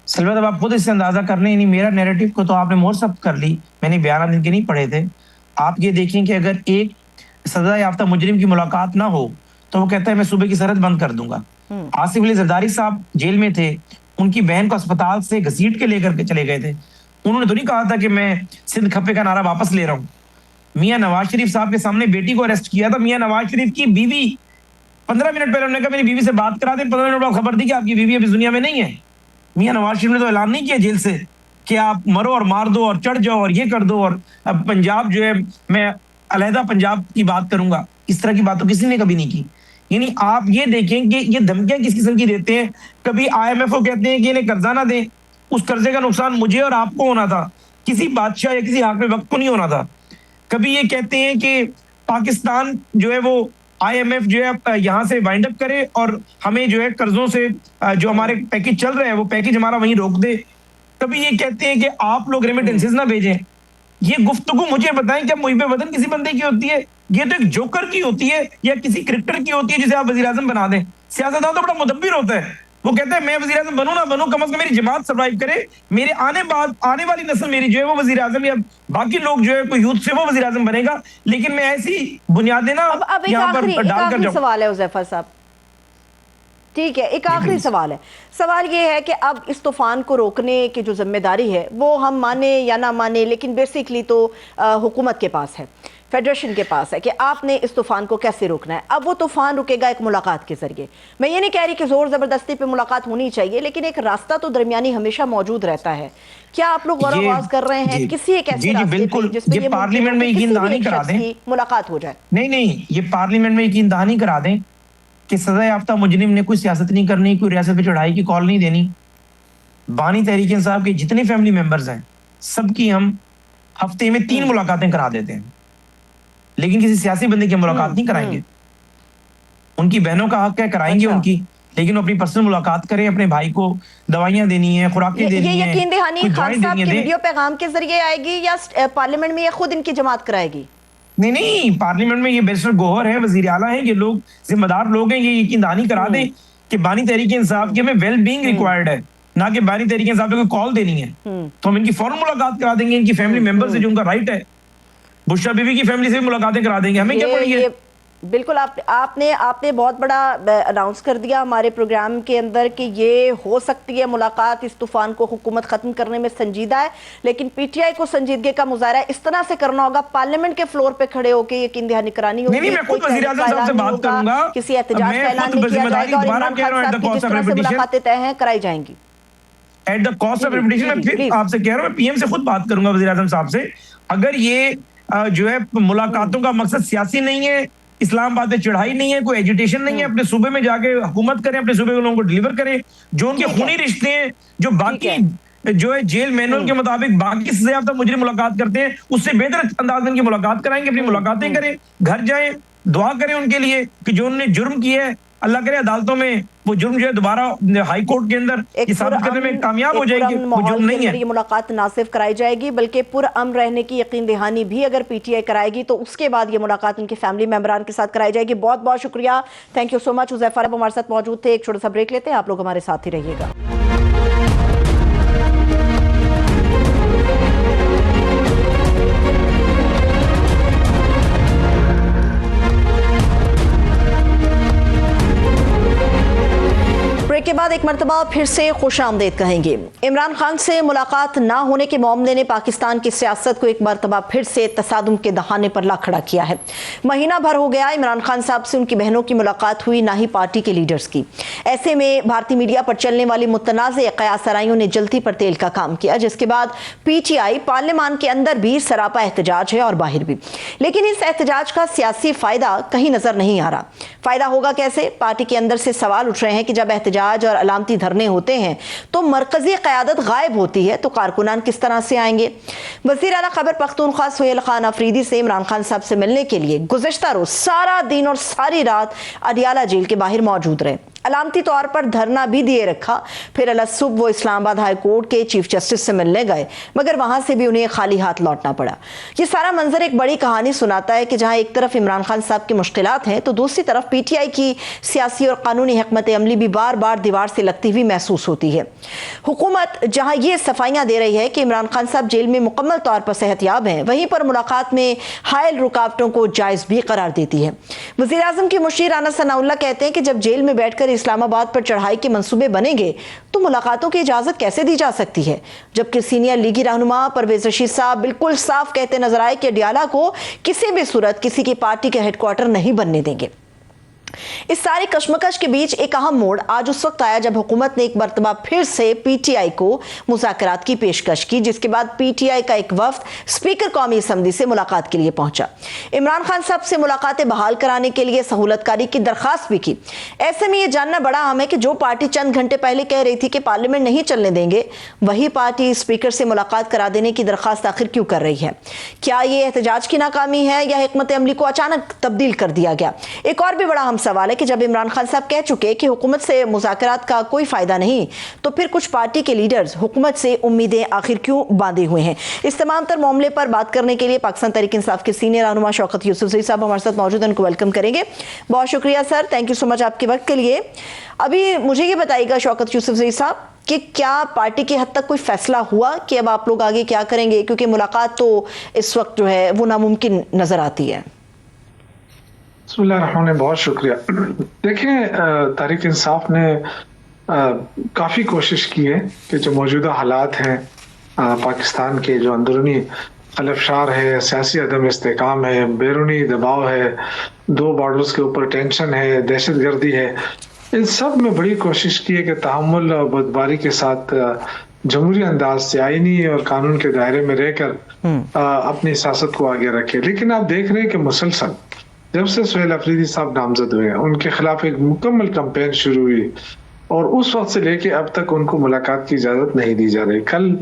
सलवा, अब आप खुद इससे अंदाजा कर लें, नहीं मेरा नैरेटिव को तो आपने मोर सब कर ली, मैंने बयान इनके नहीं पढ़े थे। आप ये देखें कि अगर एक सजा याफ्ता मुजरिम की मुलाकात ना हो तो वो कहता है मैं सुबह की सरहद बंद कर दूंगा। आसिफ अली जरदारी साहब जेल में थे, उनकी बहन को अस्पताल से घसीट के लेकर के चले गए थे। उन्होंने तो नहीं कहा था कि मैं सिंध खप्पे का नारा वापस ले रहा हूँ। मियां नवाज शरीफ साहब के सामने बेटी को अरेस्ट किया था। मियां नवाज शरीफ की बीवी 15 मिनट पहले उन्होंने कहा मेरी बीवी से बात करा दे, 15 मिनट बाद खबर दी कि आपकी बीवी अभी दुनिया में नहीं है। मियां नवाज शरीफ ने तो ऐलान नहीं किया जेल से कि आप मरो और मार दो और चढ़ जाओ और ये कर दो और अब पंजाब जो है मैं अलहदा पंजाब की बात करूंगा। इस तरह की बात तो किसी ने कभी नहीं की। यानी आप ये देखें कि ये धमकियां किस किस्म की देते हैं। कभी IMF को कहते हैं कि इन्हें कर्जा ना दें, उस कर्जे का नुकसान मुझे और आपको होना था, किसी बादशाह या किसी हाकिम वक्त को नहीं होना था। कभी ये कहते हैं कि पाकिस्तान जो है वो IMF जो है यहाँ से वाइंड अप करे और हमें जो है कर्जों से जो हमारे पैकेज चल रहे हैं वो पैकेज हमारा वहीं रोक दे। कभी ये कहते हैं कि आप लोग रेमिटेंसेस ना भेजें। ये गुफ्तगू मुझे बताएं क्या मुहिब वतन किसी बंदे की होती है? ये तो एक जोकर की होती है या किसी क्रिकेटर की होती है जिसे आप वजीर आजम बना दें। सियासतदान तो बड़ा मुदब्बिर होता है, वो कहता है मैं वजीर आजम बनूं ना बनूं, कम से कम मेरी जमात सर्वाइव करे, मेरे आने वाली नस्ल मेरी जो है वो वजीर आजम या बाकी लोग जो है कोई यूथ से वो वजीर आजम बनेगा, लेकिन मैं ऐसी बुनियादें ना यहाँ पर डालकर जाऊं। सवाल है उज़ैफर साहब, ठीक है, एक आखिरी सवाल है। सवाल ये है कि अब इस तूफान को रोकने की जो जिम्मेदारी है वो हम माने या ना माने, लेकिन बेसिकली तो हुकूमत के पास है, फेडरेशन के पास है कि आपने इस तूफान को कैसे रोकना है। अब वो तूफान रुकेगा एक मुलाकात के जरिए। मैं ये नहीं कह रही कि जोर जबरदस्ती पे मुलाकात होनी चाहिए, लेकिन एक रास्ता तो दरमियानी हमेशा मौजूद रहता है। क्या आप लोग गौर आवाज कर रहे हैं किसी एक ऐसे रास्ते पे जिसमें ये पार्लियामेंट में यकीन दहानी करा दें, मुलाकात हो जाए? नहीं, ये पार्लियामेंट में यकीन दहानी करा दें कि सजा याफ्ता मुजरिम ने कोई सियासत नहीं करनी, कोई रियासत पे चढ़ाई की कॉल नहीं देनी। बानी तहरीक इंसाफ के जितने फैमिली मेंबर्स हैं सबकी हम हफ्ते में 3 मुलाकातें करा देते हैं, लेकिन किसी सियासी बंदे की मुलाकात नहीं कराएंगे। उनकी बहनों का हक है, कराएंगे उनकी, लेकिन अपनी पर्सनल मुलाकात करें। अपने भाई को दवाइयां देनी है, खुराकें देनी है। ये यकीन दहानी खान साहब के वीडियो पैगाम के जरिए आएगी या पार्लियामेंट में ये खुद इनकी जमात कराएगी? नहीं, पार्लियामेंट में ये बैरिस्टर गौहर है, वजीर आला है, ये लोग जिम्मेदार लोग हैं, ये यकीन दहानी करा दें कि बानी तहरीक इंसाफ की हमें वेल बीइंग रिक्वायर्ड है, ना कि बानी तहरीक इंसाफ को कॉल देनी है। तो हम इनकी फौरन मुलाकात करा देंगे, इनकी फैमिली मेंबर से जो उनका राइट है। बुशरा बीबी की फैमिली से भी मुलाकातें करा देंगे, हमें क्या पड़ी है। बिल्कुल, आपने बहुत बड़ा अनाउंस कर दिया हमारे प्रोग्राम के अंदर कि ये हो सकती है मुलाकात, इस तूफान को हुकूमत खत्म करने में संजीदा है, लेकिन पीटीआई को संजीदगी का मुजाहरा इस तरह से करना होगा, पार्लियामेंट के फ्लोर पे खड़े होकर यकीन दहानी करानी होगी। मैं खुद वज़ीर आज़म साहब से बात करूंगा, किसी एहतजाज का ऐलान नहीं किया जाएगा और इमरान खान साहब की जिस तरह से मुलाकातें तय हैं कराई जाएंगी at the cost of reputation. मैं फिर आपसे कह रहा हूँ, मैं पीएम से खुद बात करूंगा, वज़ीर आज़म साहब से। अगर ये जो है मुलाकातों का मकसद सियासी नहीं है, इस्लामाबाद में चढ़ाई नहीं है, कोई एजुटेशन नहीं है, अपने सूबे में जाके हुकूमत करें, अपने सूबे के लोगों को डिलीवर करें, जो उनके खूनी रिश्ते हैं, जो बाकी जो है जेल मैनुअल के मुताबिक बाकी सजायाफ्ता मुजरिम मुलाकात करते हैं, उससे बेहतर अंदाज में उनकी मुलाकात कराएंगे, अपनी मुलाकातें करें, घर जाएं, दुआ करें उनके लिए कि जो उन्होंने जुर्म किया है, अल्लाह करे अदालतों में वो जुर्म जो है दोबारा हाई कोर्ट के अंदर साबित करने में कामयाब हो जाएगी, वो जुर्म नहीं है। ये मुलाकात ना सिर्फ कराई जाएगी बल्कि पुरअमन रहने की यकीन दहानी भी अगर पीटीआई कराएगी तो उसके बाद ये मुलाकात उनके फैमिली मेंबरान के साथ कराई जाएगी। बहुत बहुत शुक्रिया, थैंक यू सो मच। उज़ैफर हमारे साथ मौजूद थे। एक छोटा सा ब्रेक लेते हैं, आप लोग हमारे साथ ही रहिएगा। ब्रेक के बाद एक मरतबा फिर से खुशामदीद कहेंगे। इमरान खान से मुलाकात ना होने के मामले ने पाकिस्तान की सियासत को एक मरतबा फिर से तसादुम के दहाने पर ला खड़ा किया है। महीना भर हो गया इमरान खान साहब से उनकी बहनों की मुलाकात हुई, ना ही पार्टी के लीडर्स की। ऐसे में भारतीय मीडिया पर चलने वाली मुतनाज़ कयासराइयों ने जल्दी पर तेल का काम किया, जिसके बाद पीटीआई पार्लियामान के अंदर भी सरापा एहतजाज है और बाहर भी। लेकिन इस एहतजाज का सियासी फायदा कहीं नजर नहीं आ रहा। फायदा होगा कैसे? पार्टी के अंदर से सवाल उठ रहे हैं कि जब एहतजाज और अलामती धरने होते हैं तो मरकजी क़यादत गायब होती है, तो कारकुनान किस तरह से आएंगे? वज़ीर आला खैबर पख्तूनख्वा सुहेल खान अफरीदी से इमरान खान साहब से मिलने के लिए गुज़िश्ता रोज सारा दिन और सारी रात अडियाला जेल के बाहर मौजूद रहे, अलामती तौर पर धरना भी दिए रखा। फिर अल सुबह वो इस्लामाबाद हाई कोर्ट के चीफ जस्टिस से मिलने गए, मगर वहां से भी उन्हें खाली हाथ लौटना पड़ा। ये सारा मंजर एक बड़ी कहानी सुनाता है कि जहां एक तरफ इमरान खान साहब की मुश्किलात हैं तो दूसरी तरफ पीटीआई की सियासी और कानूनी हिकमत अमली भी बार बार दीवार से लगती हुई महसूस होती है। हुकूमत जहां ये सफाइयां दे रही है कि इमरान खान साहब जेल में मुकम्मल तौर पर सेहतयाब हैं, वहीं पर मुलाकात में हायल रुकावटों को जायज़ भी करार देती है। वज़ीर आज़म के मुशीर राना सनाउल्लाह कहते हैं कि जब जेल में बैठकर इस्लामाबाद पर चढ़ाई के मंसूबे बनेंगे तो मुलाकातों की इजाजत कैसे दी जा सकती है, जबकि सीनियर लीगी रहनुमा परवेज रशीद साहब बिल्कुल साफ कहते नजर आए कि अडियाला को किसी भी सूरत किसी की पार्टी के हेडक्वार्टर नहीं बनने देंगे। इस सारी कशमकश के बीच एक अहम मोड़ आज उस वक्त आया जब हुकूमत ने एक मरतबा फिर से पीटीआई को मुज़ाकरात की पेशकश की, जिसके बाद पीटीआई का एक वफ्द स्पीकर कौमी असम्बली से मुलाकात के लिए पहुंचा। इमरान खान साहब से मुलाकातें बहाल कराने के लिए सहूलतकारी की दरखास्त भी की। ऐसे में यह जानना बड़ा अहम है कि जो पार्टी चंद घंटे पहले कह रही थी कि पार्लियामेंट नहीं चलने देंगे, वही पार्टी स्पीकर से मुलाकात करा देने की दरखास्त आखिर क्यों कर रही है? क्या यह एहतजाज की नाकामी है या हिकमत अमली को अचानक तब्दील कर दिया गया? एक और भी बड़ा सवाल है कि जब इमरान खान साहब कह चुके कि हुकूमत से मुज़ाकरात का कोई फ़ायदा नहीं, तो फिर कुछ पार्टी के लीडर्स हुकूमत से उम्मीदें आखिर क्यों बांधे हुए हैं? इस तमाम तर मामले पर बात करने के लिए पाकिस्तान तहरीक इंसाफ के सीनियर रहनुमा शौकत यूसुफजई साहब हमारे साथ मौजूद हैं, उनको वेलकम करेंगे। बहुत शुक्रिया sir, thank you so much आपके वक्त के लिए। अभी मुझे ये बताइएगा शौकत यूसुफजई साहब कि क्या पार्टी की हद तक कोई फैसला हुआ कि अब आप लोग आगे क्या करेंगे, क्योंकि मुलाकात तो इस वक्त जो है वो नामुमकिन नजर आती है। बिस्मिल्लाहिर्रहमानिर्रहीम, बहुत शुक्रिया। देखिए, तहरीक इंसाफ ने काफ़ी कोशिश की है कि जो मौजूदा हालात हैं पाकिस्तान के, जो अंदरूनी खलफशार है, सियासी अदम इस्तेकाम है, बैरूनी दबाव है, दो बॉर्डर्स के ऊपर टेंशन है, दहशतगर्दी है, इन सब में बड़ी कोशिश की है कि तहम्मुल और बदबारी के साथ जमहूरी अंदाज से आईनी और कानून के दायरे में रहकर अपनी सियासत को आगे रखे। लेकिन आप देख रहे हैं कि मुसलसल जब से सुहेल अफरीदी साहब नामजद हुए हैं, उनके खिलाफ एक मुकम्मल कैंपेन शुरू हुई और उस वक्त से लेके अब तक उनको मुलाकात की इजाजत नहीं दी जा रही। कल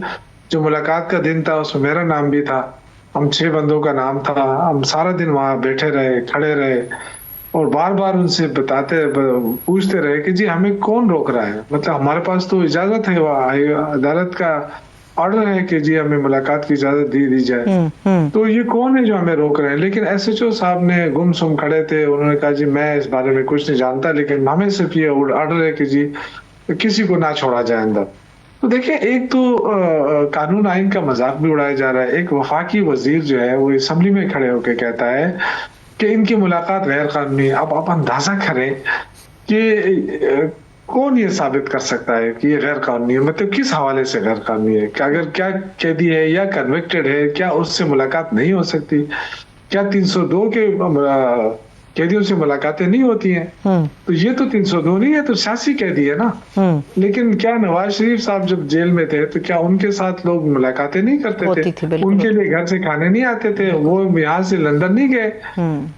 जो मुलाकात का दिन था उसमें मेरा नाम भी था, हम 6 बंदों का नाम था, हम सारा दिन वहां बैठे रहे, खड़े रहे और बार बार उनसे पूछते रहे कि जी हमें कौन रोक रहा है, मतलब हमारे पास तो इजाजत है, अदालत का ऑर्डर है कि जी हमें मुलाकात की इजाजत दी जाए, तो ये कौन है जो हमें रोक रहे हैं। लेकिन SHO साहब ने गुमसुम खड़े थे, उन्होंने कहा जी मैं इस बारे में कुछ नहीं जानता, लेकिन हमें सिर्फ ये ऑर्डर है कि जी किसी को ना छोड़ा जाए अंदर। तो देखिए, एक तो कानून आइन का मजाक भी उड़ाया जा रहा है। एक वफाकी वजीर जो है वो असेंबली में खड़े होकर कहता है कि इनकी मुलाकात गैर कानूनी। अब आप अंदाजा करें कि कौन ये साबित कर सकता है कि ये गैर कानूनी है, मतलब किस हवाले से गैर कानूनी है, कि अगर क्या कैदी है या कन्विक्टेड है, क्या उससे मुलाकात नहीं हो सकती? क्या 302 के कैदियों से मुलाकातें नहीं होती हैं? तो ये तो 302 नहीं है, तो सियासी कैदी है ना। लेकिन क्या नवाज शरीफ साहब जब जेल में थे तो क्या उनके साथ लोग मुलाकातें नहीं करते थे? उनके लिए घर से खाने नहीं आते थे? वो यहाँ से लंदन नहीं गए?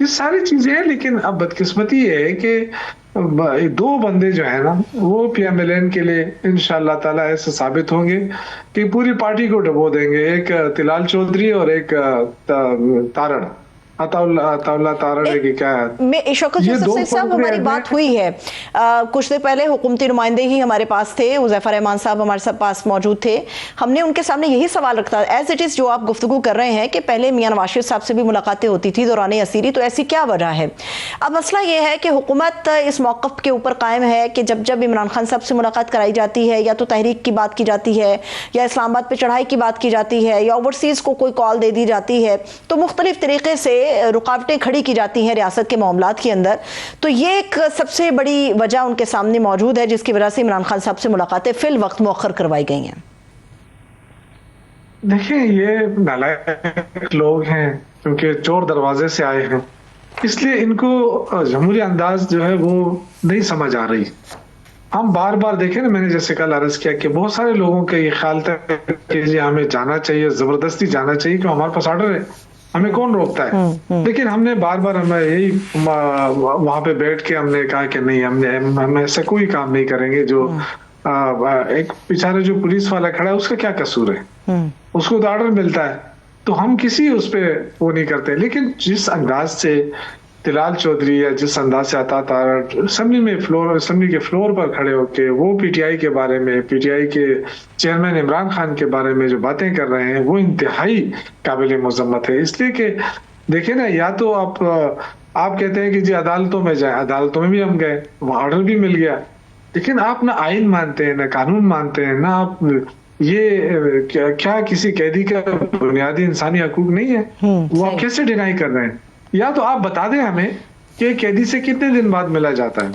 ये सारी चीजें हैं। लेकिन अब बदकिस्मती ये है कि 2 बंदे जो है ना वो PMLN के लिए इंशाअल्लाह ताला ऐसे साबित होंगे कि पूरी पार्टी को डबो देंगे। एक तिलाल चौधरी और एक तारण साहब हमारी बात हुई है कुछ देर पहले, हुकूमती नुमाइंदे ही हमारे पास थे, हुज़ैफा रहमान साहब हमारे साथ पास मौजूद थे। हमने उनके सामने यही सवाल रखा एज इट इज़ जो आप गुफ्तगू कर रहे हैं कि पहले मियां नवाज शरीफ साहब से भी मुलाकातें होती थी दौरान असीरी, तो ऐसी क्या वजह है? अब मसला ये है कि हुकूमत इस मौक़िफ़ के ऊपर कायम है कि जब जब इमरान खान साहब से मुलाकात कराई जाती है या तो तहरीक की बात की जाती है या इस्लामाबाद पर चढ़ाई की बात की जाती है या ओवरसीज़ को कोई कॉल दे दी जाती है, तो मुख्तलिफ तरीके से रुकावटें खड़ी की जाती हैं रियासत के मामलात के अंदर। तो ये एक सबसे बड़ी वजह उनके सामने मौजूद है जिसकी वजह से इमरान खान साहब से मुलाकातें फिल वक्त मुअख्खर करवाई गई हैं। देखिए, ये नालायक लोग हैं क्योंकि चोर दरवाजे से आए हैं, इसलिए इनको जमहूरी अंदाज जो है वो नहीं समझ आ रही। हम बार बार देखें ना, मैंने जैसे कल अर्ज किया कि बहुत सारे लोगों का ये ख्याल था कि हमें जाना चाहिए, जबरदस्ती जाना चाहिए, क्यों हमारे पास ऑर्डर है, हमें कौन रोकता है। लेकिन हमने बार बार हमें यही वहां पे बैठ के हमने कहा कि नहीं, हम ऐसा कोई काम नहीं करेंगे। जो एक बेचारा जो पुलिस वाला खड़ा है उसका क्या कसूर है, उसको तो ऑर्डर मिलता है, तो हम किसी उस पे वो नहीं करते। लेकिन जिस अंदाज से तिलाल चौधरी या जिस अंदाज से आता था असेंबली के फ्लोर पर खड़े होके वो PTI के बारे में, PTI के चेयरमैन इमरान खान के बारे में जो बातें कर रहे हैं वो इंतहाई काबिल मजम्मत है। इसलिए कि देखिए ना, या तो आप कहते हैं कि जी अदालतों में जाए, अदालतों में भी हम गए, वहां ऑर्डर भी मिल गया, लेकिन आप ना आइन मानते हैं ना कानून मानते हैं, ना आप ये क्या किसी कैदी का बुनियादी इंसानी हकूक नहीं है? वो आप कैसे डिनाई कर रहे हैं? या तो आप बता दें हमें कि कैदी से कितने दिन बाद मिला जाता है,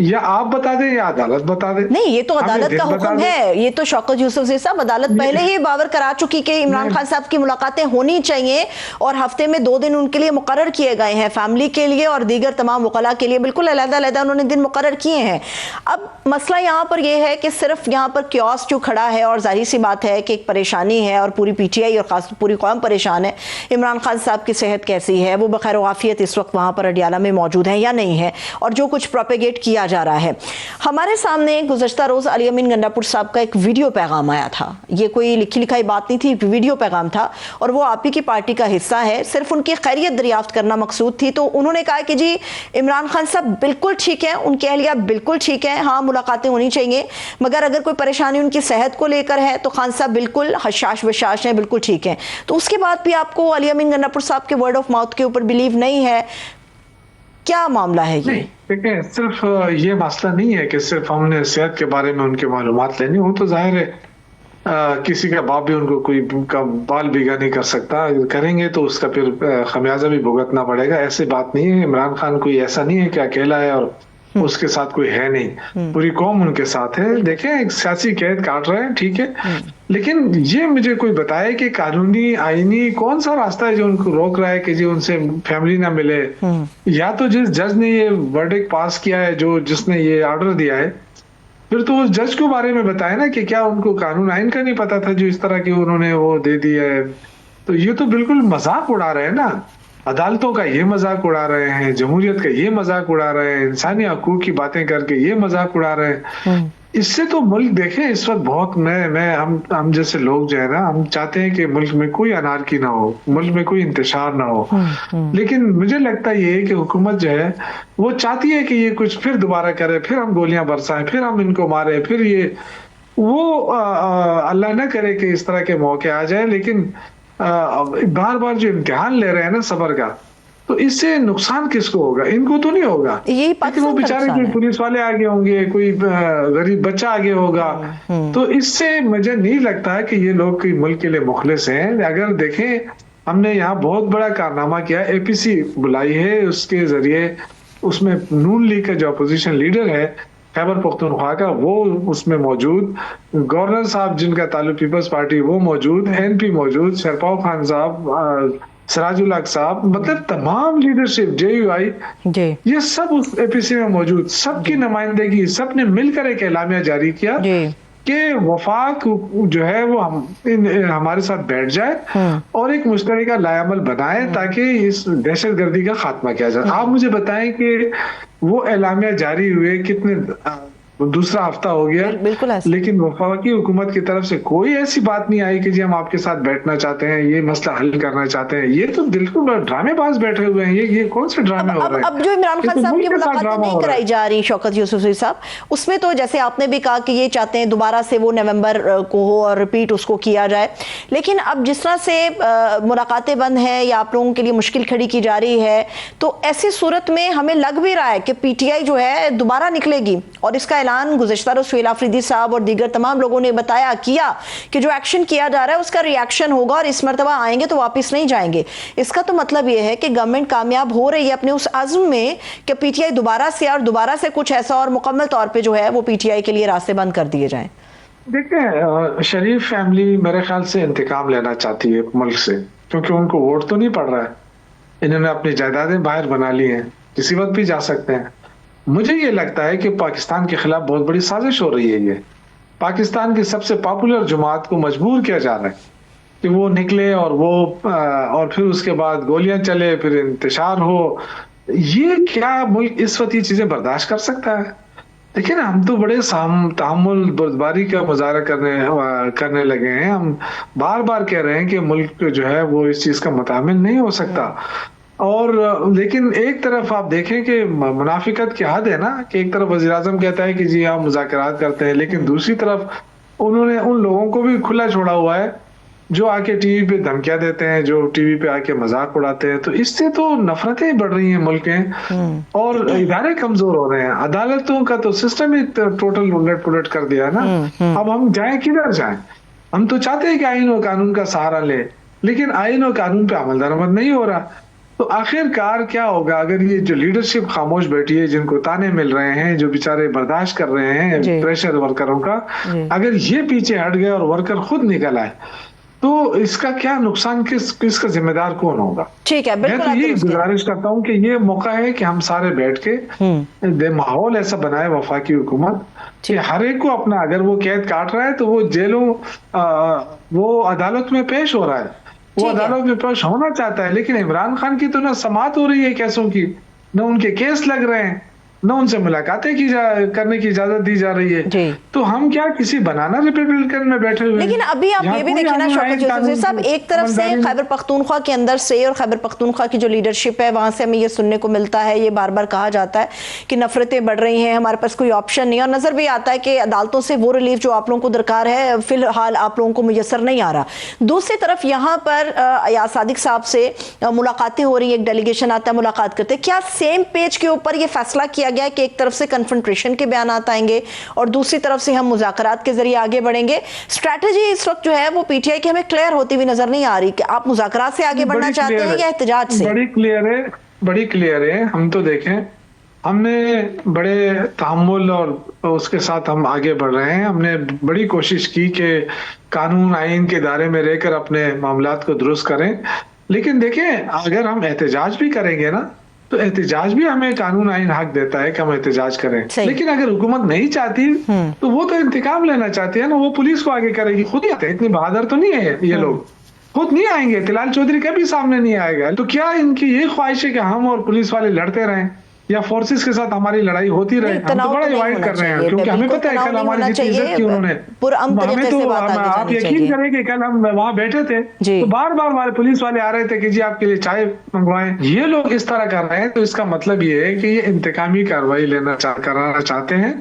या आप बता दें या अदालत बता दे। नहीं, ये तो अदालत का हुक्म है। ये तो शौकत यूसुफजई साहब अदालत पहले ही बावर करा चुकी कि इमरान खान साहब की मुलाकातें होनी चाहिए और हफ्ते में 2 दिन उनके लिए मुकर्रर किए गए हैं, फैमिली के लिए और दीगर तमाम वकला के लिए बिल्कुल अलग-अलग उन्होंने दिन मुकर्रर किए हैं। अब मसला यहाँ पर यह है कि सिर्फ यहाँ पर क्योस जो खड़ा है, और जाहिर सी बात है कि एक परेशानी है और पूरी PTI और खास पूरी कौम परेशान है। इमरान खान साहब की सेहत कैसी है, वो बखैर वाफियत इस वक्त वहाँ पर अडियाला में मौजूद है या नहीं है, और जो कुछ प्रोपेगेट किया किया जा रहा है। हमारे सामने गुज़श्ता रोज़ अली अमीन गंडापुर साहब का एक वीडियो पैगाम आया था। ये कोई लिखी लिखाई बात नहीं थी, एक वीडियो पैगाम था और वो आप ही की पार्टी का हिस्सा है। सिर्फ उनकी खैरियत दरियाफ्त करना मकसूद थी। तो उन्होंने कहा कि जी इमरान खान साहब बिल्कुल ठीक है, उनकी अहलिया बिल्कुल ठीक है, हाँ मुलाकातें होनी चाहिए, मगर अगर कोई परेशानी उनकी सेहत को लेकर है तो खान साहब बिल्कुल हशाश बशाश हैं, बिल्कुल ठीक है। तो उसके बाद भी आपको अली अमीन गंडापुर साहब के वर्ड ऑफ माउथ के ऊपर बिलीव नहीं है, क्या मामला है ये? देखिए, सिर्फ ये मसला नहीं है कि सिर्फ हमने सेहत के बारे में उनकी मालूमात लेनी, वो तो जाहिर है किसी का बाप भी उनको कोई का बाल भीगा नहीं कर सकता। करेंगे तो उसका फिर खमियाजा भी भुगतना पड़ेगा। ऐसी बात नहीं है। इमरान खान कोई ऐसा नहीं है कि अकेला है और उसके साथ कोई है नहीं, पूरी कौम उनके साथ है। देखें, एक सियासी कैद काट रहे हैं, ठीक है, लेकिन ये मुझे कोई बताए कि कानूनी आईनी कौन सा रास्ता है जो उनको रोक रहा है कि जी उनसे फैमिली ना मिले, या तो जिस जज ने ये वर्डिक्ट पास किया है, जो जिसने ये ऑर्डर दिया है, फिर तो उस जज के बारे में बताए ना कि क्या उनको कानून आइन का नहीं पता था जो इस तरह की उन्होंने वो दे दिया है। तो ये तो बिल्कुल मजाक उड़ा रहे हैं ना, अदालतों का ये मजाक उड़ा रहे हैं, जमहूरियत का ये मजाक उड़ा रहे हैं, इंसानी हकूक की बातें करके ये मजाक उड़ा रहे हैं। इससे तो मुल्क देखें इस वक्त बहुत हम जैसे लोग जो है ना, हम चाहते हैं कि मुल्क में कोई अनारकी ना हो, मुल्क में कोई इंतशार ना हो, लेकिन मुझे लगता ये है कि हुकूमत जो है वो चाहती है कि ये कुछ फिर दोबारा करे, फिर हम गोलियां बरसाएं, फिर हम इनको मारे, फिर ये वो अल्लाह ना करे कि इस तरह के मौके आ जाए। लेकिन बार बार जो इम्तिहान ले रहे हैं ना सबर का, तो इससे नुकसान किसको होगा? इनको तो नहीं होगा, लेकिन वो बेचारे कोई पुलिस वाले आगे होंगे, कोई गरीब बच्चा आगे होगा। तो इससे मुझे नहीं लगता है कि ये लोग कोई मुल्क के लिए मुखलिस हैं। अगर देखें, हमने यहाँ बहुत बड़ा कारनामा किया, एपीसी बुलाई है, उसके जरिए उसमें नून लीग का जो अपोजिशन लीडर है खैबर पख्तूनख्वा का, वो उसमें मौजूद, गवर्नर साहब जिनका ताल्लुक पीपल्स पार्टी वो मौजूद, एनपी मौजूद, शरपाव खान साहब, सिराजुल हक साहब, मतलब तमाम लीडरशिप जेयूआई ये सब उस एपीसी में मौजूद, सबकी नुमाइंदगी, सबने मिलकर एक एलामिया जारी किया कि वफाक जो है वो हमारे साथ बैठ जाए और एक मुश्तरका लायामल बनाए ताकि इस दहशतगर्दी का खात्मा किया जाए। आप मुझे बताएं कि वो एलामिया जारी हुए कितने दूसरा हफ्ता हो गया, लेकिन वफाकी हुकूमत की तरफ से कोई ऐसी बात नहीं आई कि जी हम आपके साथ बैठना चाहते हैं, ये मसला हल करना चाहते हैं। ये तो बिल्कुल ड्रामेबाज बैठे हुए हैं। ये कौन से ड्रामे हो रहे हैं? अब जो इमरान खान साहब की मुलाकात नहीं कराई जा रही शौकत यूसुफी साहब, उसमें तो जैसे आपने भी कहा कि ये चाहते हैं दोबारा से वो नवंबर को हो और रिपीट उसको किया जाए, लेकिन अब जिस तरह से मुलाकातें बंद हैं या आप लोगों के लिए मुश्किल खड़ी की जा रही है, तो ऐसी सूरत में हमें लग भी रहा है कि पीटीआई जो है दोबारा निकलेगी और इसका ऐलान गुज़श्ता रोज़ सुहेल आफरीदी साहब और दीगर तमाम लोगों ने किया कि जो एक्शन किया जा रहा है उसका रिएक्शन होगा और इस मरतबा आएंगे तो वापस नहीं जाएंगे। इसका तो मतलब यह है कि गवर्नमेंट कामयाब हो रही है अपने उस आज़म में कि पीटीआई दोबारा से कुछ ऐसा और मुकम्मल तौर पे जो है वो पीटीआई के लिए रास्ते बंद कर दिए जाएं। देखिए, शरीफ फैमिली मेरे ख्याल से इंतकाम लेना चाहती है मुल्क से, क्योंकि उनको वोट तो नहीं पड़ रहा है। इन्होंने अपनी जायदादें बाहर बना ली हैं, किसी वक्त भी जा सकते हैं। मुझे ये लगता है कि पाकिस्तान के खिलाफ बहुत बड़ी साजिश हो रही है। ये पाकिस्तान की सबसे पॉपुलर जमात को मजबूर किया जा रहा है कि वो निकले और फिर उसके बाद गोलियां चले, फिर इंतशार हो। ये क्या मुल्क इस वक्त ये चीजें बर्दाश्त कर सकता है? देखिए ना, हम तो बड़े तहम्मुल बर्दारी का मुजाहरा करने लगे हैं। हम बार बार कह रहे हैं कि मुल्क जो है वो इस चीज का मुतामिल नहीं हो सकता। और लेकिन एक तरफ आप देखें कि मुनाफिकत की हद है ना, कि एक तरफ वज़ीर आज़म कहता है कि जी हम मुज़ाकरात करते हैं, लेकिन दूसरी तरफ उन्होंने उन लोगों को भी खुला छोड़ा हुआ है जो आके टीवी पे धमकियां देते हैं, जो टीवी पे आके मजाक उड़ाते हैं। तो इससे तो नफरतें बढ़ रही हैं मुल्क में और इदारे कमजोर हो रहे हैं। अदालतों का तो सिस्टम ही टोटल उलट पुलट कर दिया ना। अब हम जाएं किधर जाएं? हम तो चाहते हैं कि आईन और कानून का सहारा ले, लेकिन आईन और कानून पे अमल दरामद नहीं हो रहा। तो आखिरकार क्या होगा अगर ये जो लीडरशिप खामोश बैठी है, जिनको ताने मिल रहे हैं, जो बेचारे बर्दाश्त कर रहे हैं प्रेशर वर्करों का, अगर ये पीछे हट गए और वर्कर खुद निकल आए, तो इसका क्या नुकसान, किसका जिम्मेदार कौन होगा? ठीक है, मैं तो ये गुजारिश करता हूँ कि ये मौका है कि हम सारे बैठ के माहौल ऐसा बनाए वफाकी हुकूमत कि हर एक को अपना, अगर वो कैद काट रहा है तो वो जेलों वो अदालत में पेश हो रहा है, वो अदालत में पेश होना चाहता है। लेकिन इमरान खान की तो ना समाअत हो रही है केसों की, न उनके केस लग रहे हैं, न उनसे मुलाकातें करने की इजाजत दी जा रही है। तो हम क्या किसी बनाना रिपब्लिकन में बैठे हुए? लेकिन अभी आप ये भी देखिए ना शौकत यूसुफ साहब, एक तरफ से खैबर पख्तूनख्वा के अंदर से और खैबर पख्तूनख्वा की जो लीडरशिप है वहां से हमें ये सुनने को मिलता है, ये बार बार कहा जाता है कि नफरतें बढ़ रही हैं, हमारे पास कोई ऑप्शन नहीं, और नजर भी आता है कि अदालतों से वो रिलीफ जो आप लोगों को दरकार है फिलहाल आप लोगों को मुयसर नहीं आ रहा। दूसरी तरफ यहाँ पर अयाज सादिक साहब से मुलाकातें हो रही है, एक डेलीगेशन आता है, मुलाकात करते हैं। क्या सेम पेज के ऊपर ये फैसला किया गया है कि एक तरफ से कन्फ्रंट्रेशन के बयानात आएंगे और दूसरी तरफ से हम मुज़ाकरात के जरिए आगे बढ़ेंगे? स्ट्रैटेजी इस वक्त जो है वो पीटीआई की हमें क्लियर होती हुई नजर नहीं आ रही कि आप मुज़ाकरात से आगे बढ़ना चाहते हैं या एहतजाज से? बड़ी क्लियर है। हम तो देखें, हमने बड़े तहम्मुल और उसके साथ हम आगे बढ़ रहे हैं। हमने बड़ी कोशिश की कि कानून आइन के दायरे में रहकर अपने मामलात को दुरुस्त करें, लेकिन देखें अगर हम एहतजाज भी करेंगे ना तो एहतजाज भी हमें कानून आइन हक देता है कि हम एहतजाज करें। लेकिन अगर हुकूमत नहीं चाहती तो वो तो इंतकाम लेना चाहती है ना, वो पुलिस को आगे करेगी। खुद ही आते हैं, इतनी बहादुर तो नहीं है ये लोग, खुद नहीं आएंगे। तिलाल चौधरी कभी सामने नहीं आएगा। तो क्या इनकी ये ख्वाहिश है कि हम और पुलिस वाले लड़ते रहें या फोर्सेस के साथ हमारी लड़ाई होती रहे? हम तो बड़ा अवॉइड कर रहे हैं, क्योंकि हमें पता है कल हमारी जितनी इज्जत की उन्होंने, हमें तो आप यकीन करें कि कल हम वहां बैठे थे तो बार बार हमारे पुलिस वाले आ रहे थे कि जी आपके लिए चाय मंगवाएं। ये लोग इस तरह कर रहे हैं तो इसका मतलब ये है कि ये इंतकामी कार्रवाई कराना चाहते हैं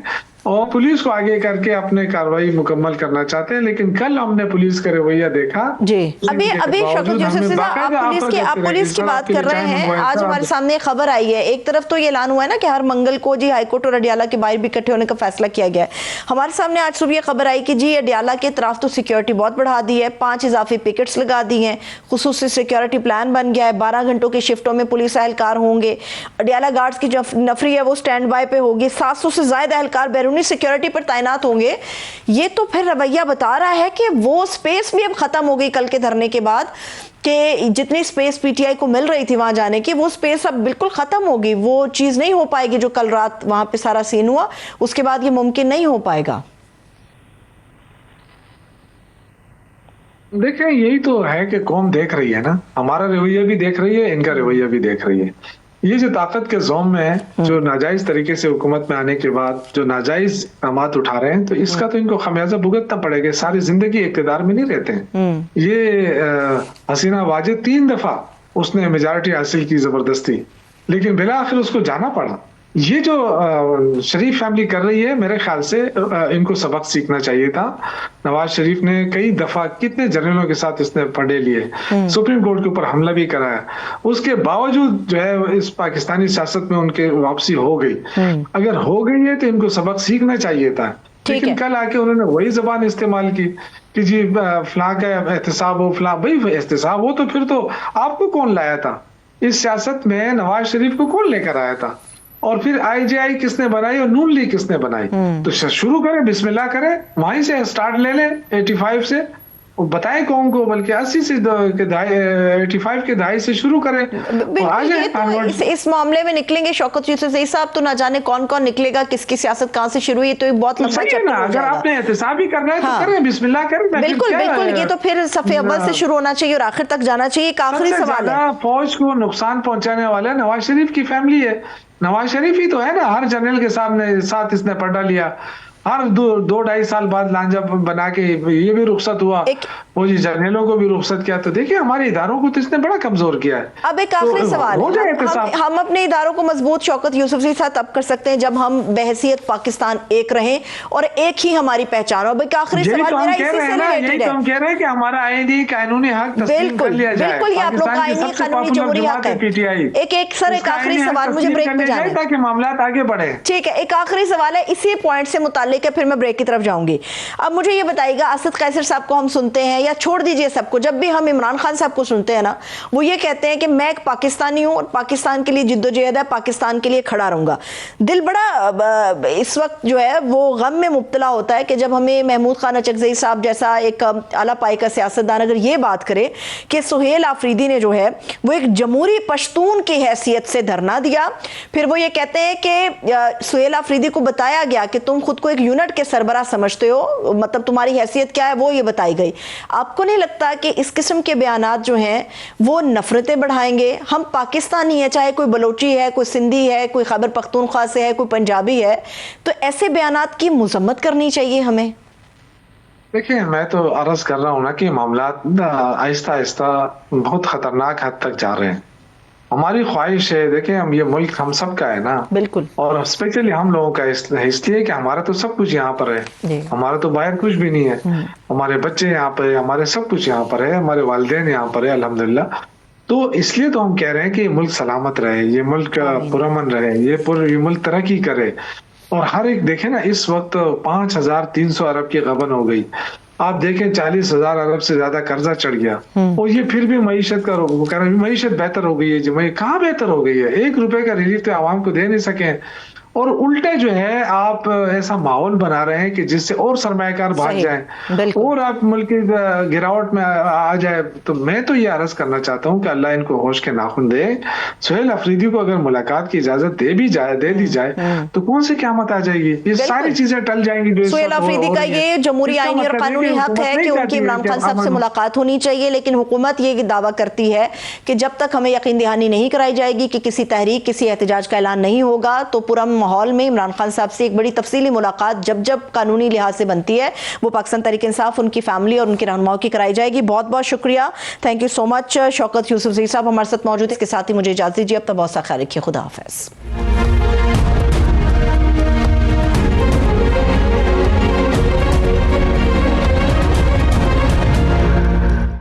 और पुलिस को आगे करके अपने कार्रवाई मुकम्मल करना चाहते हैं। लेकिन कल हमने पुलिस का रवैया देखा जी। अभी शौकत यूसुफ साहब आप पुलिस की बात कर रहे हैं, आज हमारे सामने खबर आई है, एक तरफ तो ये ऐलान हुआ है ना कि हर मंगल को जी हाईकोर्ट और अडियाला के बाहर भी इकट्ठे होने का फैसला किया गया है। हमारे सामने आज सुबह खबर आई कि जी अडियाला के तरफ तो सिक्योरिटी बहुत बढ़ा दी है, 5 इजाफी पिकेट्स लगा दी हैं, खुसूसी सिक्योरिटी प्लान बन गया है, 12 घंटों की शिफ्टों में पुलिस एहलकार होंगे, अडियाला गार्ड्स की जो नफरी है वो स्टैंड बाय पे होगी, 700 से ज्यादा एहलकार बैरूनी सिक्योरिटी पर तैनात होंगे। ये तो फिर रवैया बता रहा है कि वो स्पेस भी अब खत्म हो गई कल के धरने के बाद, कि जितनी स्पेस पीटीआई को मिल रही थी वहां जाने की वो स्पेस अब बिल्कुल खत्म होगी, वो चीज नहीं हो पाएगी जो कल रात वहां पे सारा सीन हुआ, उसके बाद ये मुमकिन नहीं हो पाएगा। देखें यही तो है कि कौम देख रही है ना, हमारा रवैया भी देख रही है, इनका रवैया भी देख रही है। ये जो ताकत के जोम में है, जो नाजायज तरीके से हुकूमत में आने के बाद जो नाजायज इक़दामात उठा रहे हैं, तो इसका तो इनको खमियाजा भुगतना पड़ेगा। सारी जिंदगी इक़्तिदार में नहीं रहते हैं। ये हसीना वाजिद 3 दफा उसने मेजॉरिटी हासिल की जबरदस्ती, लेकिन बिला आखिर उसको जाना पड़ा। ये जो शरीफ फैमिली कर रही है, मेरे ख्याल से इनको सबक सीखना चाहिए था। नवाज शरीफ ने कई दफा कितने जनरलों के साथ इसने पड़े लिए, सुप्रीम कोर्ट के ऊपर हमला भी कराया, उसके बावजूद जो है इस पाकिस्तानी सियासत में उनके वापसी हो गई। अगर हो गई है तो इनको सबक सीखना चाहिए था। लेकिन कल आके उन्होंने वही जबान इस्तेमाल की कि जी फलां का एहतसाब हो, फलां। भाई एहतसाब हो तो फिर तो आपको कौन लाया था इस सियासत में? नवाज शरीफ को कौन लेकर आया था? और फिर आईजेआई किसने बनाई और नून लीग किसने बनाई? तो शुरू करें, बिस्मिल्लाह करें, वहीं से स्टार्ट ले लें 85 से, बताएं कौन को, बल्कि 80 से 85 के दहाई से शुरू करें। तो इस मामले में निकलेंगे शौकत यूसुफ साहब, तो ना जाने कौन कौन निकलेगा, किसकी सियासत कहां से शुरू हुई, तो एक बहुत लंबा चक्कर हो जाएगा। अगर आपने एहतसाब ही करना है तो करें, बिस्मिल्लाह करें। बिल्कुल बिल्कुल, ये तो फिर सफ़े अव्वल से शुरू होना चाहिए और आखिर तक जाना चाहिए। एक आखिरी सवाल है, फौज को नुकसान पहुंचाने वाला नवाज शरीफ की फैमिली है। नवाज शरीफ ही तो है ना, हर जनरल के साथ इसने पढ़ा लिया, हर 2-2.5 साल बाद लांजा बना के ये भी रुखसत हुआ, वो जी जनरलों को भी रुखसत किया। तो देखिए हमारे इदारों को तो इसने बड़ा कमजोर किया है। अब एक आखिरी सवाल, हम अपने इदारों को मजबूत शौकत यूसुफ जी साथ तब कर सकते हैं जब हम बहसियत पाकिस्तान एक रहें और एक ही हमारी पहचान हो। अब एक आखिरी सवाल मेरा इसी से रिलेटेड है। हम कह रहे हैं कि हमारा आईनी कानूनी हक तस्लीम कर लिया जाए। बिल्कुल, ये आप लोग का आईनी कानूनी जमहूरी हक है। एक सर एक आखिरी सवाल, मुझे ब्रेक पे जाना है ताकि मामला आगे बढ़े। ठीक है, एक आखिरी सवाल है इसी पॉइंट से मुताल्लिक है, फिर मैं ब्रेक की तरफ जाऊंगी। अब मुझे ये बताइएगा, असद कैसर साहब को हम सुनते हैं, या छोड़ दीजिए सबको, जब भी हम इमरान खान साहब को सुनते हैं ना, वो ये कहते हैं कि मैं एक पाकिस्तानी हूं और पाकिस्तान के लिए जिद्दोजहद है, पाकिस्तान के लिए खड़ा रहूंगा। दिल बड़ा इस वक्त जो है वो गम में मुब्तला होता है कि जब हमें महमूद खान अचकज़ई साहब जैसा एक आला पाई का सियासतदान अगर ये बात करे कि सुहेल आफरीदी ने जो है वो एक जमहूरी पश्तून की हैसियत से धरना दिया, फिर वो ये कहते हैं कि सुहेल आफरीदी को बताया गया कि तुम खुद को एक यूनिट के सरबराह समझते हो, मतलब तुम्हारी हैसियत क्या है वो ये बताई गई। आपको नहीं लगता कि इस किस्म के बयानात जो हैं वो नफरतें बढ़ाएंगे? हम पाकिस्तानी है, चाहे कोई बलोची है, कोई सिंधी है, कोई खैबर पख्तूनख्वा से है, कोई पंजाबी है, तो ऐसे बयानात की मजम्मत करनी चाहिए हमें। देखिए, मैं तो अर्ज कर रहा हूँ ना कि मामलात आहिस्ता आहिस्ता बहुत खतरनाक हद तक जा रहे हैं। हमारी ख्वाहिश है, देखिए हम ये मुल्क हम सब का है ना, बिल्कुल, और स्पेशली हम लोगों का इसलिए कि हमारा तो सब कुछ यहाँ पर है, हमारा तो बाहर कुछ भी नहीं है, हमारे बच्चे यहाँ पर है, हमारे सब कुछ यहाँ पर है, हमारे वालिदैन यहाँ पर है अल्हम्दुलिल्लाह। तो इसलिए तो हम कह रहे हैं कि ये मुल्क सलामत रहे, ये मुल्क पुरअमन रहे, ये मुल्क तरक्की करे। और हर एक देखे ना, इस वक्त 5,300 अरब की गबन हो गई। आप देखें 40,000 अरब से ज्यादा कर्जा चढ़ गया, और ये फिर भी मईशत का मईशत बेहतर हो गई है जी। कहाँ बेहतर हो गई है? 1 रुपए का रिलीफ तो आवाम को दे नहीं सके, और उल्टे जो है आप ऐसा माहौल बना रहे हैं कि जिससे और सरमायाकार भाग जाएं और आप मुल्क की गिरावट में आ जाए। तो मैं तो ये अर्ज करना चाहता हूं कि अल्लाह इनको होश के नाखून दे। सुहेल अफरीदी को अगर मुलाकात की इजाजत दे दी जाए तो कौन सी क़यामत आ जाएगी? ये सारी चीजें टल जाएंगी। सुहेल अफरीदी का ये जमहूरी आईनी और कानूनी हक है कि उनकी इमरान खान साहब से मुलाकात होनी चाहिए, लेकिन हुकूमत ये दावा करती है कि जब तक हमें यकीन दहानी नहीं कराई जाएगी कि किसी तहरीक, किसी एहतजाज का ऐलान नहीं होगा, तो पूरा माहौल में इमरान खान साहब से एक बड़ी तफसीली मुलाकात जब जब कानूनी लिहाज से बनती है वो पाकिस्तान तहरीक इंसाफ, उनकी फैमिली और उनके रहनुमाओं की कराई जाएगी। बहुत बहुत शुक्रिया, thank you so much. Shaukat Yousafzai साहब हमारे साथ मौजूद है, इसके साथ ही मुझे इजाजत दीजिए। अब तक बहुत सा ख्याल रखिए, खुदा हाफिज।